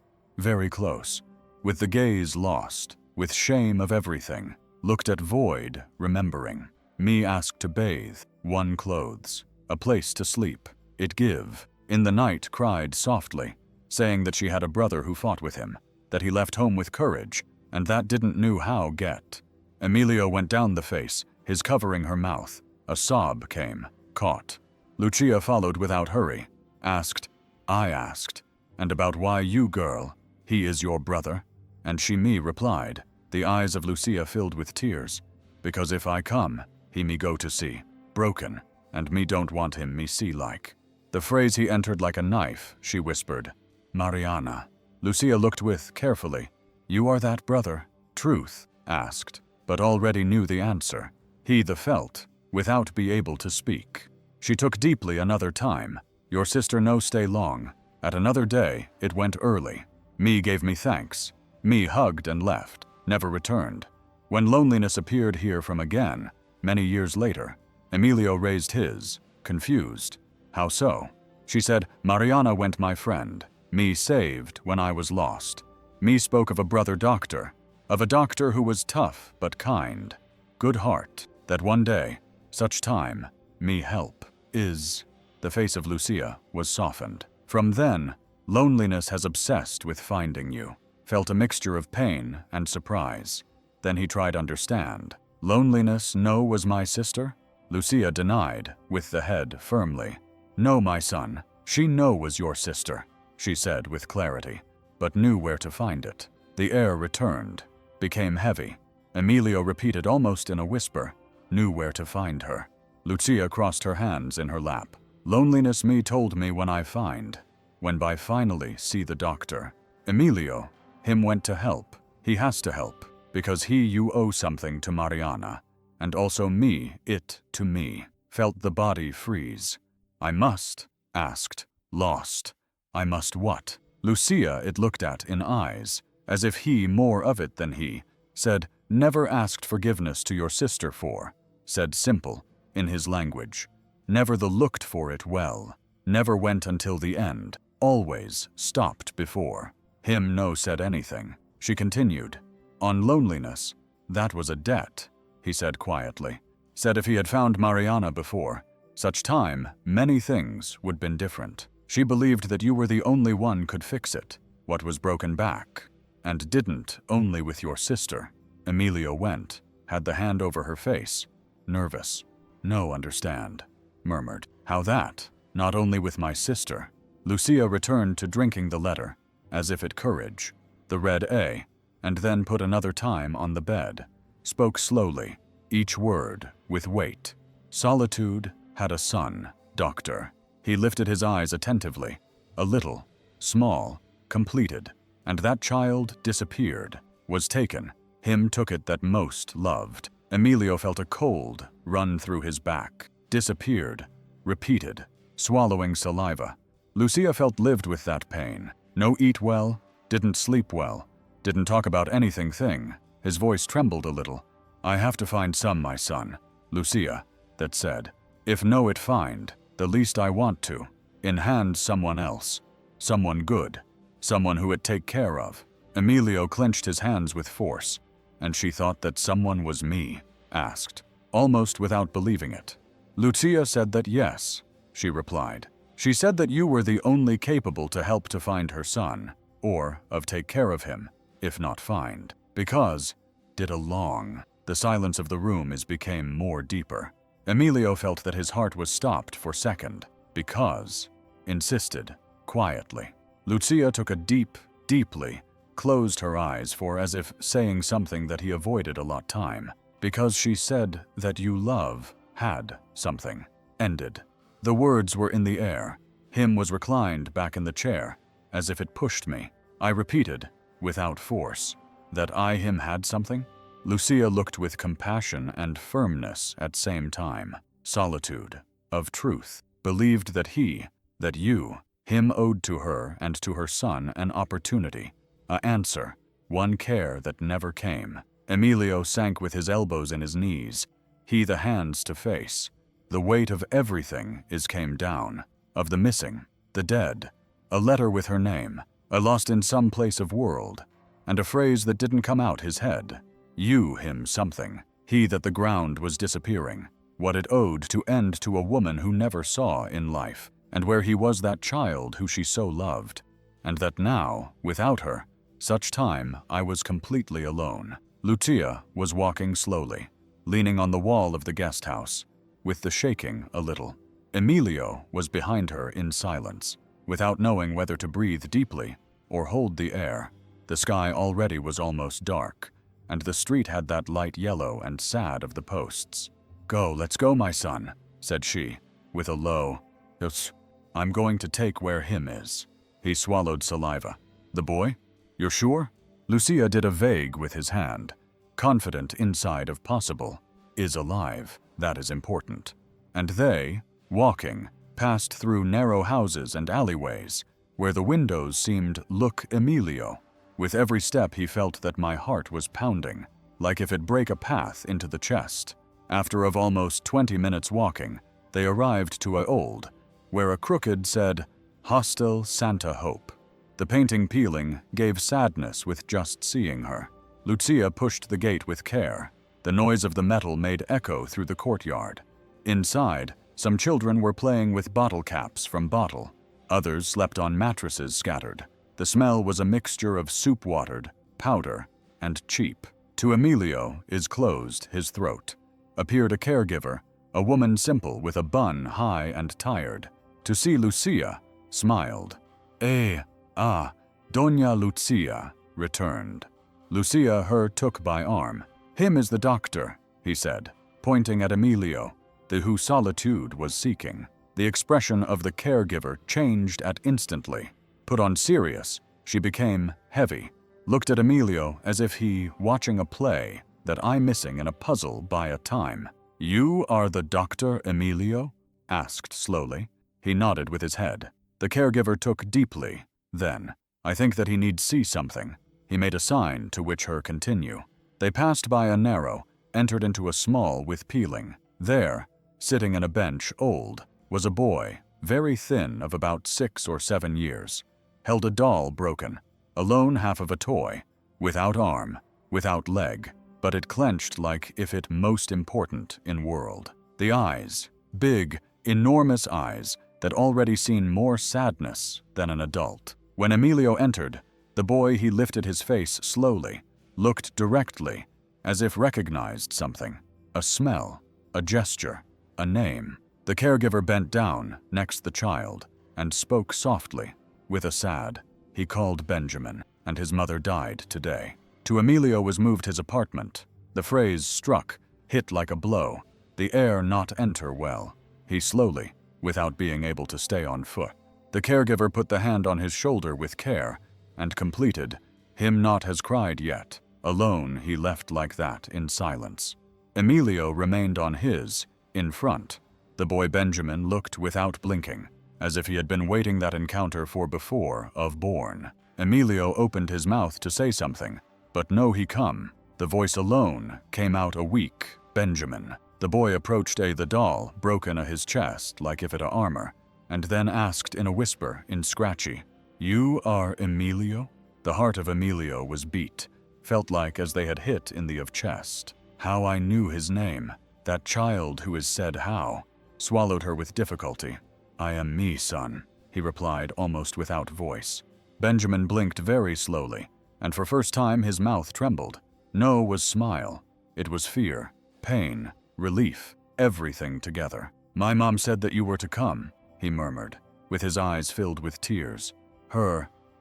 with the gaze lost, with shame of everything, looked at void, remembering. Me asked to bathe, one clothes, a place to sleep, it give. In the night cried softly, saying that she had a brother who fought with him, that he left home with courage, and that didn't knew how get. Emilio went down the face, his covering her mouth. A sob came, caught. Lucia followed without hurry, asked, I asked, and about why you girl, he is your brother? And she me replied, the eyes of Lucia filled with tears, because if I come, he me go to see, broken, and me don't want him me see like. The phrase he entered like a knife, she whispered, Mariana. Lucia looked with, carefully. You are that brother? Truth, asked, but already knew the answer. He the felt, without be able to speak. She took deeply another time. Your sister no stay long. At another day, it went early. Me gave me thanks. Me hugged and left, never returned. When loneliness appeared here from again, many years later, Emilio raised his, confused. How so? She said, Mariana went my friend. Me saved when I was lost. Me spoke of a brother doctor, of a doctor who was tough but kind, good heart, that one day, such time, me help. The face of Lucia was softened. From then, loneliness has obsessed with finding you. Felt a mixture of pain and surprise. Then he tried to understand. Loneliness, no, was my sister? Lucia denied, with the head firmly. No, my son, she no was your sister, she said with clarity, but knew where to find it. The air returned, became heavy. Emilio repeated almost in a whisper, knew where to find her. Lucia crossed her hands in her lap. Loneliness me told me when I find, when by finally see the doctor. Emilio, him went to help. He has to help, because he you owe something to Mariana, and also me, it to me. Felt the body freeze. I must, asked, lost. I must what? Lucia it looked at in eyes, as if he more of it than he, said, never asked forgiveness to your sister for, said simple, in his language. Never the looked for it well, never went until the end, always stopped before. Him no said anything. She continued, on loneliness, that was a debt, he said quietly. Said if he had found Mariana before, such time, many things would been different. She believed that you were the only one could fix it, what was broken back, and didn't only with your sister. Emilio went, had the hand over her face, nervous. No understand, murmured. How that? Not only with my sister. Lucia returned to drinking the letter, as if it courage, the red A, and then put another time on the bed. Spoke slowly, each word with weight. Solitude had a son, doctor. He lifted his eyes attentively, a little, small, completed, and that child disappeared, was taken. Him took it that most loved. Emilio felt a cold run through his back. Disappeared, repeated, swallowing saliva. Lucia felt lived with that pain. No eat well, didn't sleep well, didn't talk about anything thing. His voice trembled a little. I have to find some, my son. Lucia, that said. If no it find, the least I want to. In hand someone else. Someone good. Someone who it take care of. Emilio clenched his hands with force. And she thought that someone was me, asked, almost without believing it. Lucia said that yes, she replied. She said that you were the only capable to help to find her son, or of take care of him, if not find. Because, did a long, the silence of the room became more deeper. Emilio felt that his heart was stopped for second, because, insisted, quietly. Lucia took a deeply, closed her eyes for as if saying something that he avoided a lot time. Because she said that you love had something. Ended. The words were in the air. Him was reclined back in the chair, as if it pushed me. I repeated, without force, that I him had something? Lucia looked with compassion and firmness at same time. Solitude, of truth, believed that he, that you, him owed to her and to her son an opportunity, a answer, one care that never came. Emilio sank with his elbows in his knees, he the hands to face. The weight of everything came down, of the missing, the dead, a letter with her name, a lost in some place of world, and a phrase that didn't come out his head. You him something, he that the ground was disappearing, what it owed to end to a woman who never saw in life, and where he was that child who she so loved, and that now, without her, such time I was completely alone. Lucia was walking slowly, leaning on the wall of the guest house, with the shaking a little. Emilio was behind her in silence, without knowing whether to breathe deeply or hold the air. The sky already was almost dark, and the street had that light yellow and sad of the posts. Go, let's go, my son, said she, with a low, yes, I'm going to take where him is. He swallowed saliva. The boy? You're sure? Lucia did a vague with his hand, confident inside of possible, is alive, that is important. And they, walking, passed through narrow houses and alleyways, where the windows seemed look Emilio. With every step he felt that my heart was pounding, like if it break a path into the chest. After of almost 20 minutes walking, they arrived to a old, where a crooked said, Hostel Santa Hope. The painting peeling gave sadness with just seeing her. Lucia pushed the gate with care. The noise of the metal made echo through the courtyard. Inside, Some children were playing with bottle caps from bottle. Others slept on mattresses scattered. The smell was a mixture of soup-watered, powder, and cheap. To Emilio is closed his throat. Appeared a caregiver, a woman simple with a bun high and tired. To see Lucia, smiled. Doña Lucia, returned. Lucia her took by arm. Him is the doctor, he said, pointing at Emilio, whose solitude was seeking. The expression of the caregiver changed at instantly. Put on serious, she became heavy. Looked at Emilio as if he watching a play, that eye missing in a puzzle by a time. You are the doctor, Emilio? Asked slowly. He nodded with his head. The caregiver took deeply. Then, I think that he needs see something. He made a sign to which her continue. They passed by a narrow, entered into a small with peeling. There, sitting in a bench old, was a boy, very thin of about 6 or 7 years. Held a doll broken, alone half of a toy, without arm, without leg, but it clenched like if it most important in world. The eyes, big, enormous eyes that already seen more sadness than an adult. When Emilio entered, the boy he lifted his face slowly, looked directly, as if recognized something, a smell, a gesture, a name. The caregiver bent down next the child and spoke softly, with a sad. He called Benjamin, and his mother died today. To Emilio was moved his apartment. The phrase struck, hit like a blow. The air not enter well. He slowly, without being able to stay on foot. The caregiver put the hand on his shoulder with care, and completed. Him not has cried yet. Alone he left like that in silence. Emilio remained on his, in front. The boy Benjamin looked without blinking, as if he had been waiting that encounter for before of born. Emilio opened his mouth to say something, but no he come. The voice alone came out a weak, Benjamin. The boy approached the doll, broken his chest like if it a armor, and then asked in a whisper, in scratchy, You are Emilio? The heart of Emilio was beat, felt like as they had hit in the of chest. How I knew his name, that child who is said how, swallowed her with difficulty. I am me, son, he replied almost without voice. Benjamin blinked very slowly, and for first time his mouth trembled. No was smile. It was fear, pain, relief, everything together. My mom said that you were to come, he murmured, with his eyes filled with tears.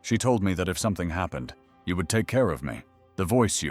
She told me that if something happened, you would take care of me. The voice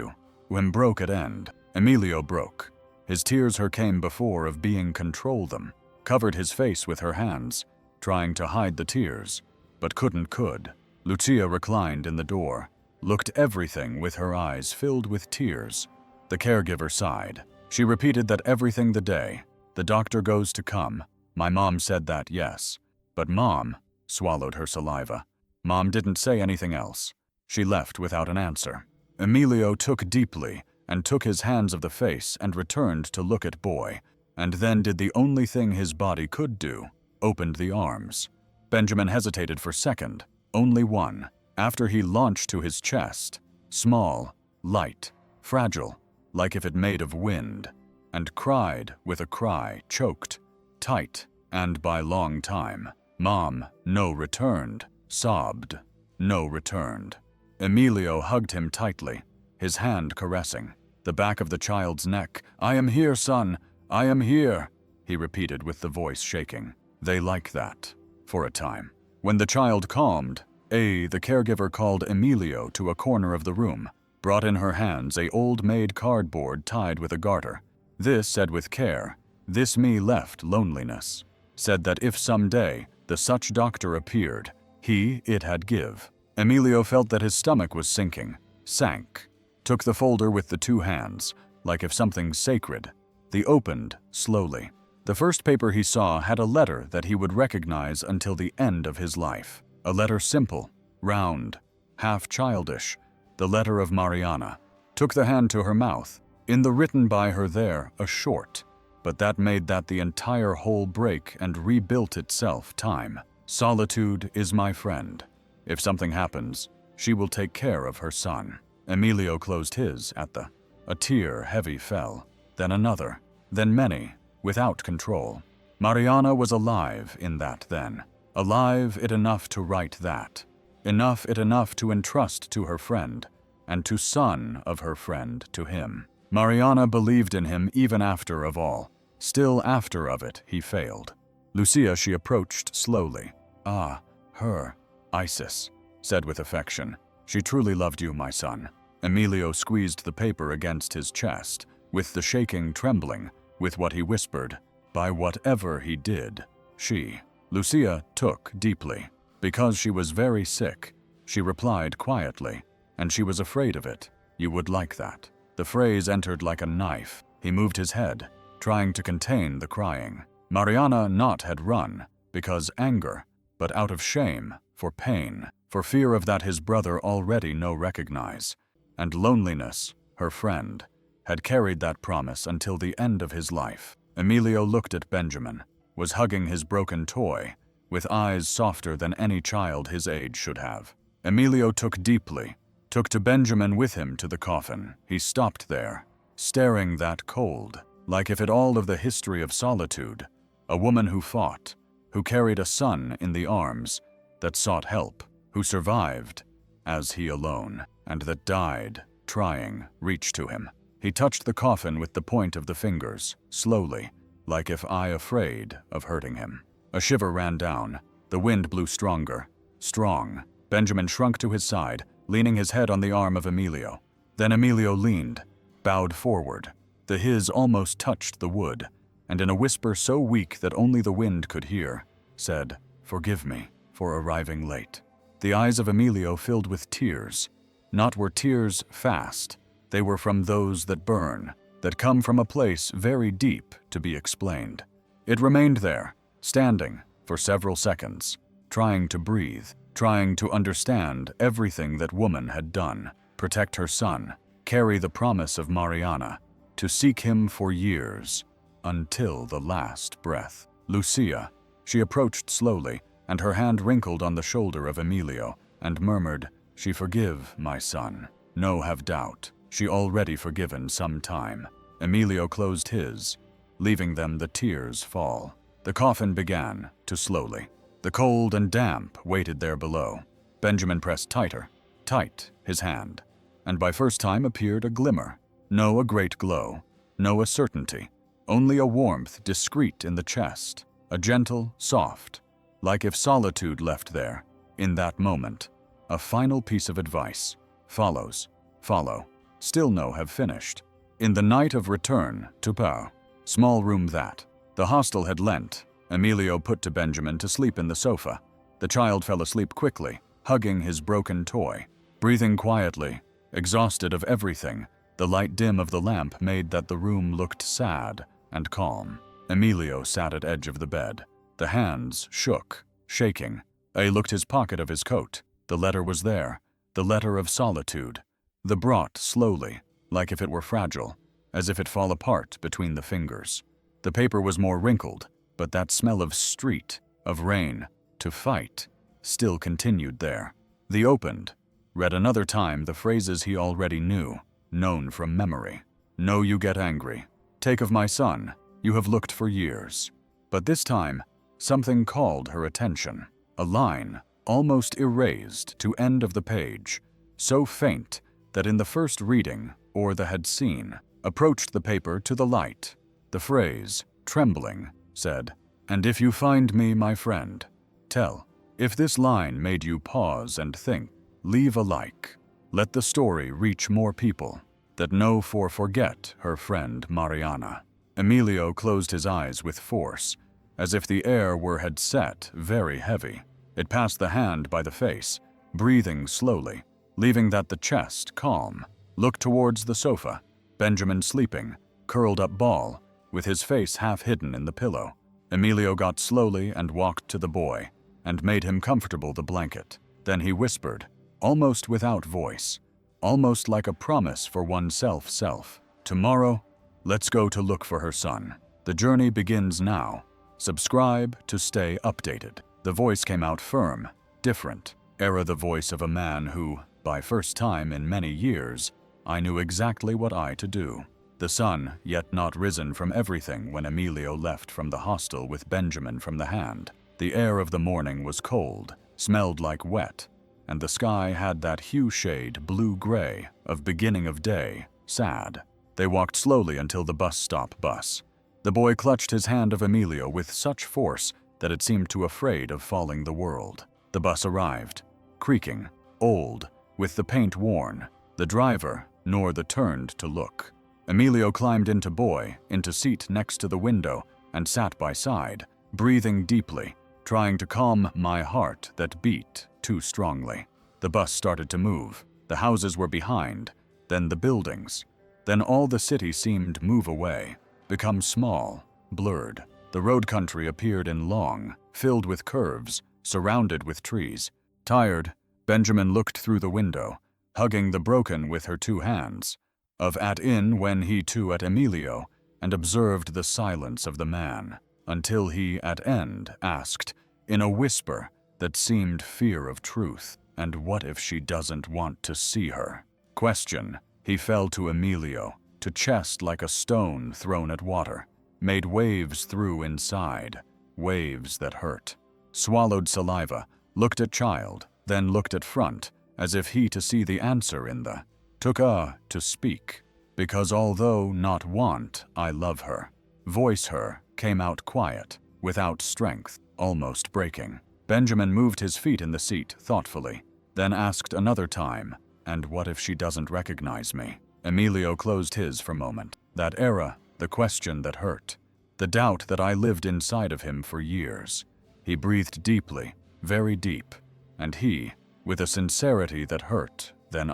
when broke at end. Emilio broke. His tears her came before of being control them, covered his face with her hands, trying to hide the tears, but could. Lucia reclined in the door, looked everything with her eyes filled with tears. The caregiver sighed. She repeated that everything the day. The doctor goes to come. My mom said that, yes. But Mom swallowed her saliva. Mom didn't say anything else. She left without an answer. Emilio took deeply and took his hands of the face and returned to look at boy, and then did the only thing his body could do, opened the arms. Benjamin hesitated for second, only one, after he launched to his chest, small, light, fragile, like if it made of wind, and cried with a cry, choked, tight, and by long time. Mom, no returned, sobbed, no returned. Emilio hugged him tightly, his hand caressing the back of the child's neck. I am here, son, I am here, he repeated with the voice shaking. They like that, for a time. When the child calmed, the caregiver called Emilio to a corner of the room, brought in her hands a old-made cardboard tied with a garter. This said with care, this me left loneliness. Said that if some day the such doctor appeared, it had give. Emilio felt that his stomach was sinking, sank, took the folder with the 2 hands, like if something sacred. The opened slowly. The first paper he saw had a letter that he would recognize until the end of his life. A letter simple, round, half childish, the letter of Mariana. Took the hand to her mouth. In the written by her there, a short, but that made that the entire whole break and rebuilt itself time. Solitude is my friend. If something happens, she will take care of her son. Emilio closed his at the. A tear heavy fell, then another, then many, without control. Mariana was alive in that then. Alive it enough to write that. Enough it enough to entrust to her friend, and to son of her friend to him. Mariana believed in him even after of all. Still after of it he failed. Lucia she approached slowly. "Ah, her, Isis," said with affection. "She truly loved you, my son." Emilio squeezed the paper against his chest, with the shaking trembling, with what he whispered. By whatever he did, she. Lucia took deeply. Because she was very sick, she replied quietly, and she was afraid of it. "You would like that." The phrase entered like a knife. He moved his head, trying to contain the crying. Mariana not had run, because anger, but out of shame, for pain, for fear of that his brother already no recognize. And loneliness, her friend, had carried that promise until the end of his life. Emilio looked at Benjamin, was hugging his broken toy, with eyes softer than any child his age should have. Emilio took deeply, took to Benjamin with him to the coffin. He stopped there, staring that cold, like if it all of the history of solitude, a woman who fought, who carried a son in the arms, that sought help, who survived, as he alone, and that died, trying, reached to him. He touched the coffin with the point of the fingers, slowly, like if afraid of hurting him. A shiver ran down. The wind blew stronger. Strong. Benjamin shrunk to his side, leaning his head on the arm of Emilio. Then Emilio leaned, bowed forward. The his almost touched the wood, and in a whisper so weak that only the wind could hear, said, "Forgive me for arriving late." The eyes of Emilio filled with tears. Not were tears fast. They were from those that burn, that come from a place very deep to be explained. It remained there, standing, for several seconds, trying to breathe, trying to understand everything that woman had done, protect her son, carry the promise of Mariana, to seek him for years, until the last breath. Lucia, she approached slowly, and her hand wrinkled on the shoulder of Emilio, and murmured, "She forgive, my son. No have doubt. She already forgiven some time." Emilio closed his, leaving them the tears fall. The coffin began to slowly. The cold and damp waited there below. Benjamin pressed tighter, tight, his hand, and by first time appeared a glimmer. No a great glow, no a certainty, only a warmth discreet in the chest, a gentle, soft, like if solitude left there, in that moment. A final piece of advice. Follows. Follow. Still no have finished. In the night of return to Pau, small room that, the hostel had lent, Emilio put to Benjamin to sleep in the sofa. The child fell asleep quickly, hugging his broken toy, breathing quietly, exhausted of everything. The light dim of the lamp made that the room looked sad and calm. Emilio sat at edge of the bed. The hands shook, shaking. A looked his pocket of his coat. The letter was there, the letter of solitude. The brought slowly, like if it were fragile, as if it fall apart between the fingers. The paper was more wrinkled, but that smell of street, of rain, to fight, still continued there. The opened, read another time the phrases he already knew, known from memory. "Know you get angry. Take of my son, you have looked for years." But this time, something called her attention. A line, almost erased to end of the page, so faint that in the first reading, or the had seen, approached the paper to the light. The phrase, trembling, said, "And if you find me, my friend, tell. If this line made you pause and think, leave a like. Let the story reach more people that know for forget her friend Mariana." Emilio closed his eyes with force, as if the air were had set very heavy. It passed the hand by the face, breathing slowly, leaving that the chest calm. Looked towards the sofa. Benjamin sleeping, curled up ball, with his face half hidden in the pillow. Emilio got slowly and walked to the boy, and made him comfortable the blanket. Then he whispered, almost without voice, almost like a promise for oneself self. "Tomorrow, let's go to look for her son. The journey begins now. Subscribe to stay updated." The voice came out firm, different. Era the voice of a man who, by first time in many years, I knew exactly what I to do. The sun, yet not risen from everything when Emilio left from the hostel with Benjamin from the hand. The air of the morning was cold, smelled like wet, and the sky had that hue shade blue-gray of beginning of day, sad. They walked slowly until the bus stop bus. The boy clutched his hand of Emilio with such force that it seemed too afraid of falling the world. The bus arrived, creaking, old, with the paint worn. The driver nor the turned to look. Emilio climbed into seat next to the window and sat by side, breathing deeply, trying to calm my heart that beat too strongly. The bus started to move. The houses were behind, then the buildings. Then all the city seemed move away, become small, blurred. The road country appeared in long, filled with curves, surrounded with trees. Tired, Benjamin looked through the window, hugging the broken with her two hands. When he too at Emilio, and observed the silence of the man, until he at end asked, in a whisper that seemed fear of truth, "And what if she doesn't want to see her?" Question. He fell to Emilio, to chest like a stone thrown at water, made waves through inside, waves that hurt. Swallowed saliva, looked at child, then looked at front, as if he to see the answer in the, took to speak, because although not want, I love her. Voice her, came out quiet, without strength, almost breaking. Benjamin moved his feet in the seat thoughtfully, then asked another time, "And what if she doesn't recognize me?" Emilio closed his for a moment. That era, the question that hurt, the doubt that I lived inside of him for years. He breathed deeply, very deep, and he, with a sincerity that hurt, then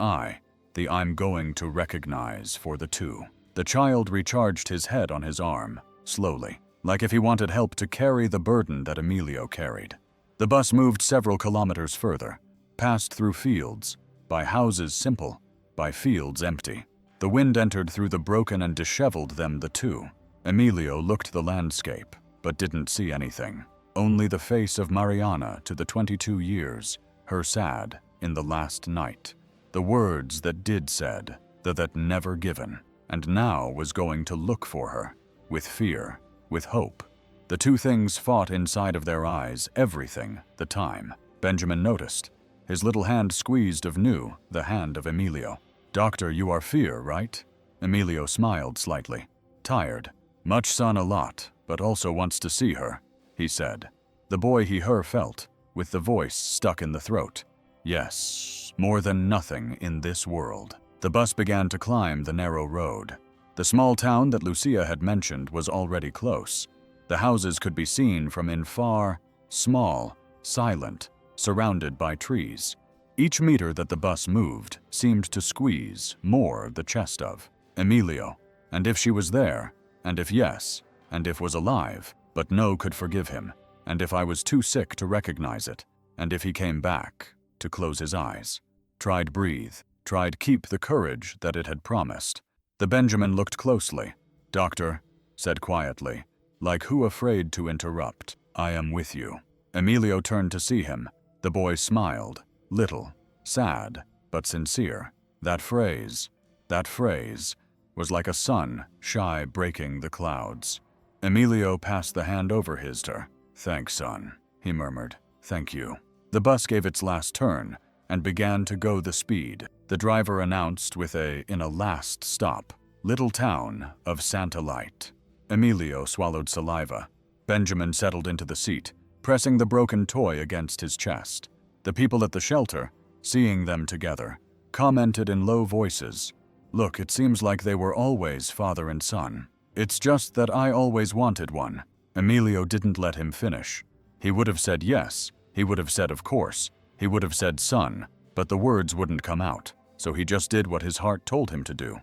the I'm going to recognize for the two. The child recharged his head on his arm, slowly, like if he wanted help to carry the burden that Emilio carried. The bus moved several kilometers further, passed through fields, by houses simple, by fields empty. The wind entered through the broken and disheveled them the two. Emilio looked the landscape, but didn't see anything. Only the face of Mariana to the 22 years, her sad, in the last night. The words that did said, the that never given, and now was going to look for her, with fear, with hope. The two things fought inside of their eyes, everything, the time. Benjamin noticed. His little hand squeezed the hand of Emilio. "Doctor, you are fear, right?" Emilio smiled slightly. "Tired. Much sun a lot, but also wants to see her," he said. The boy her felt, with the voice stuck in the throat. "Yes, more than nothing in this world." The bus began to climb the narrow road. The small town that Lucia had mentioned was already close. The houses could be seen from in far, small, silent, surrounded by trees. Each meter that the bus moved seemed to squeeze more the chest of Emilio, and if she was there, and if yes, and if was alive, but no could forgive him, and if I was too sick to recognize it, and if he came back, to close his eyes, tried breathe, tried keep the courage that it had promised. The Benjamin looked closely. "Doctor," said quietly, like who afraid to interrupt, "I am with you." Emilio turned to see him. The boy smiled, little, sad, but sincere. That phrase was like a sun shy breaking the clouds. Emilio passed the hand over his to her. "Thanks, son," he murmured. "Thank you." The bus gave its last turn and began to go the speed. The driver announced in a last stop, little town of Santa Light. Emilio swallowed saliva. Benjamin settled into the seat, pressing the broken toy against his chest. The people at the shelter, seeing them together, commented in low voices, "Look, it seems like they were always father and son. It's just that I always wanted one." Emilio didn't let him finish. He would have said yes, he would have said of course, he would have said son, but the words wouldn't come out, so he just did what his heart told him to do.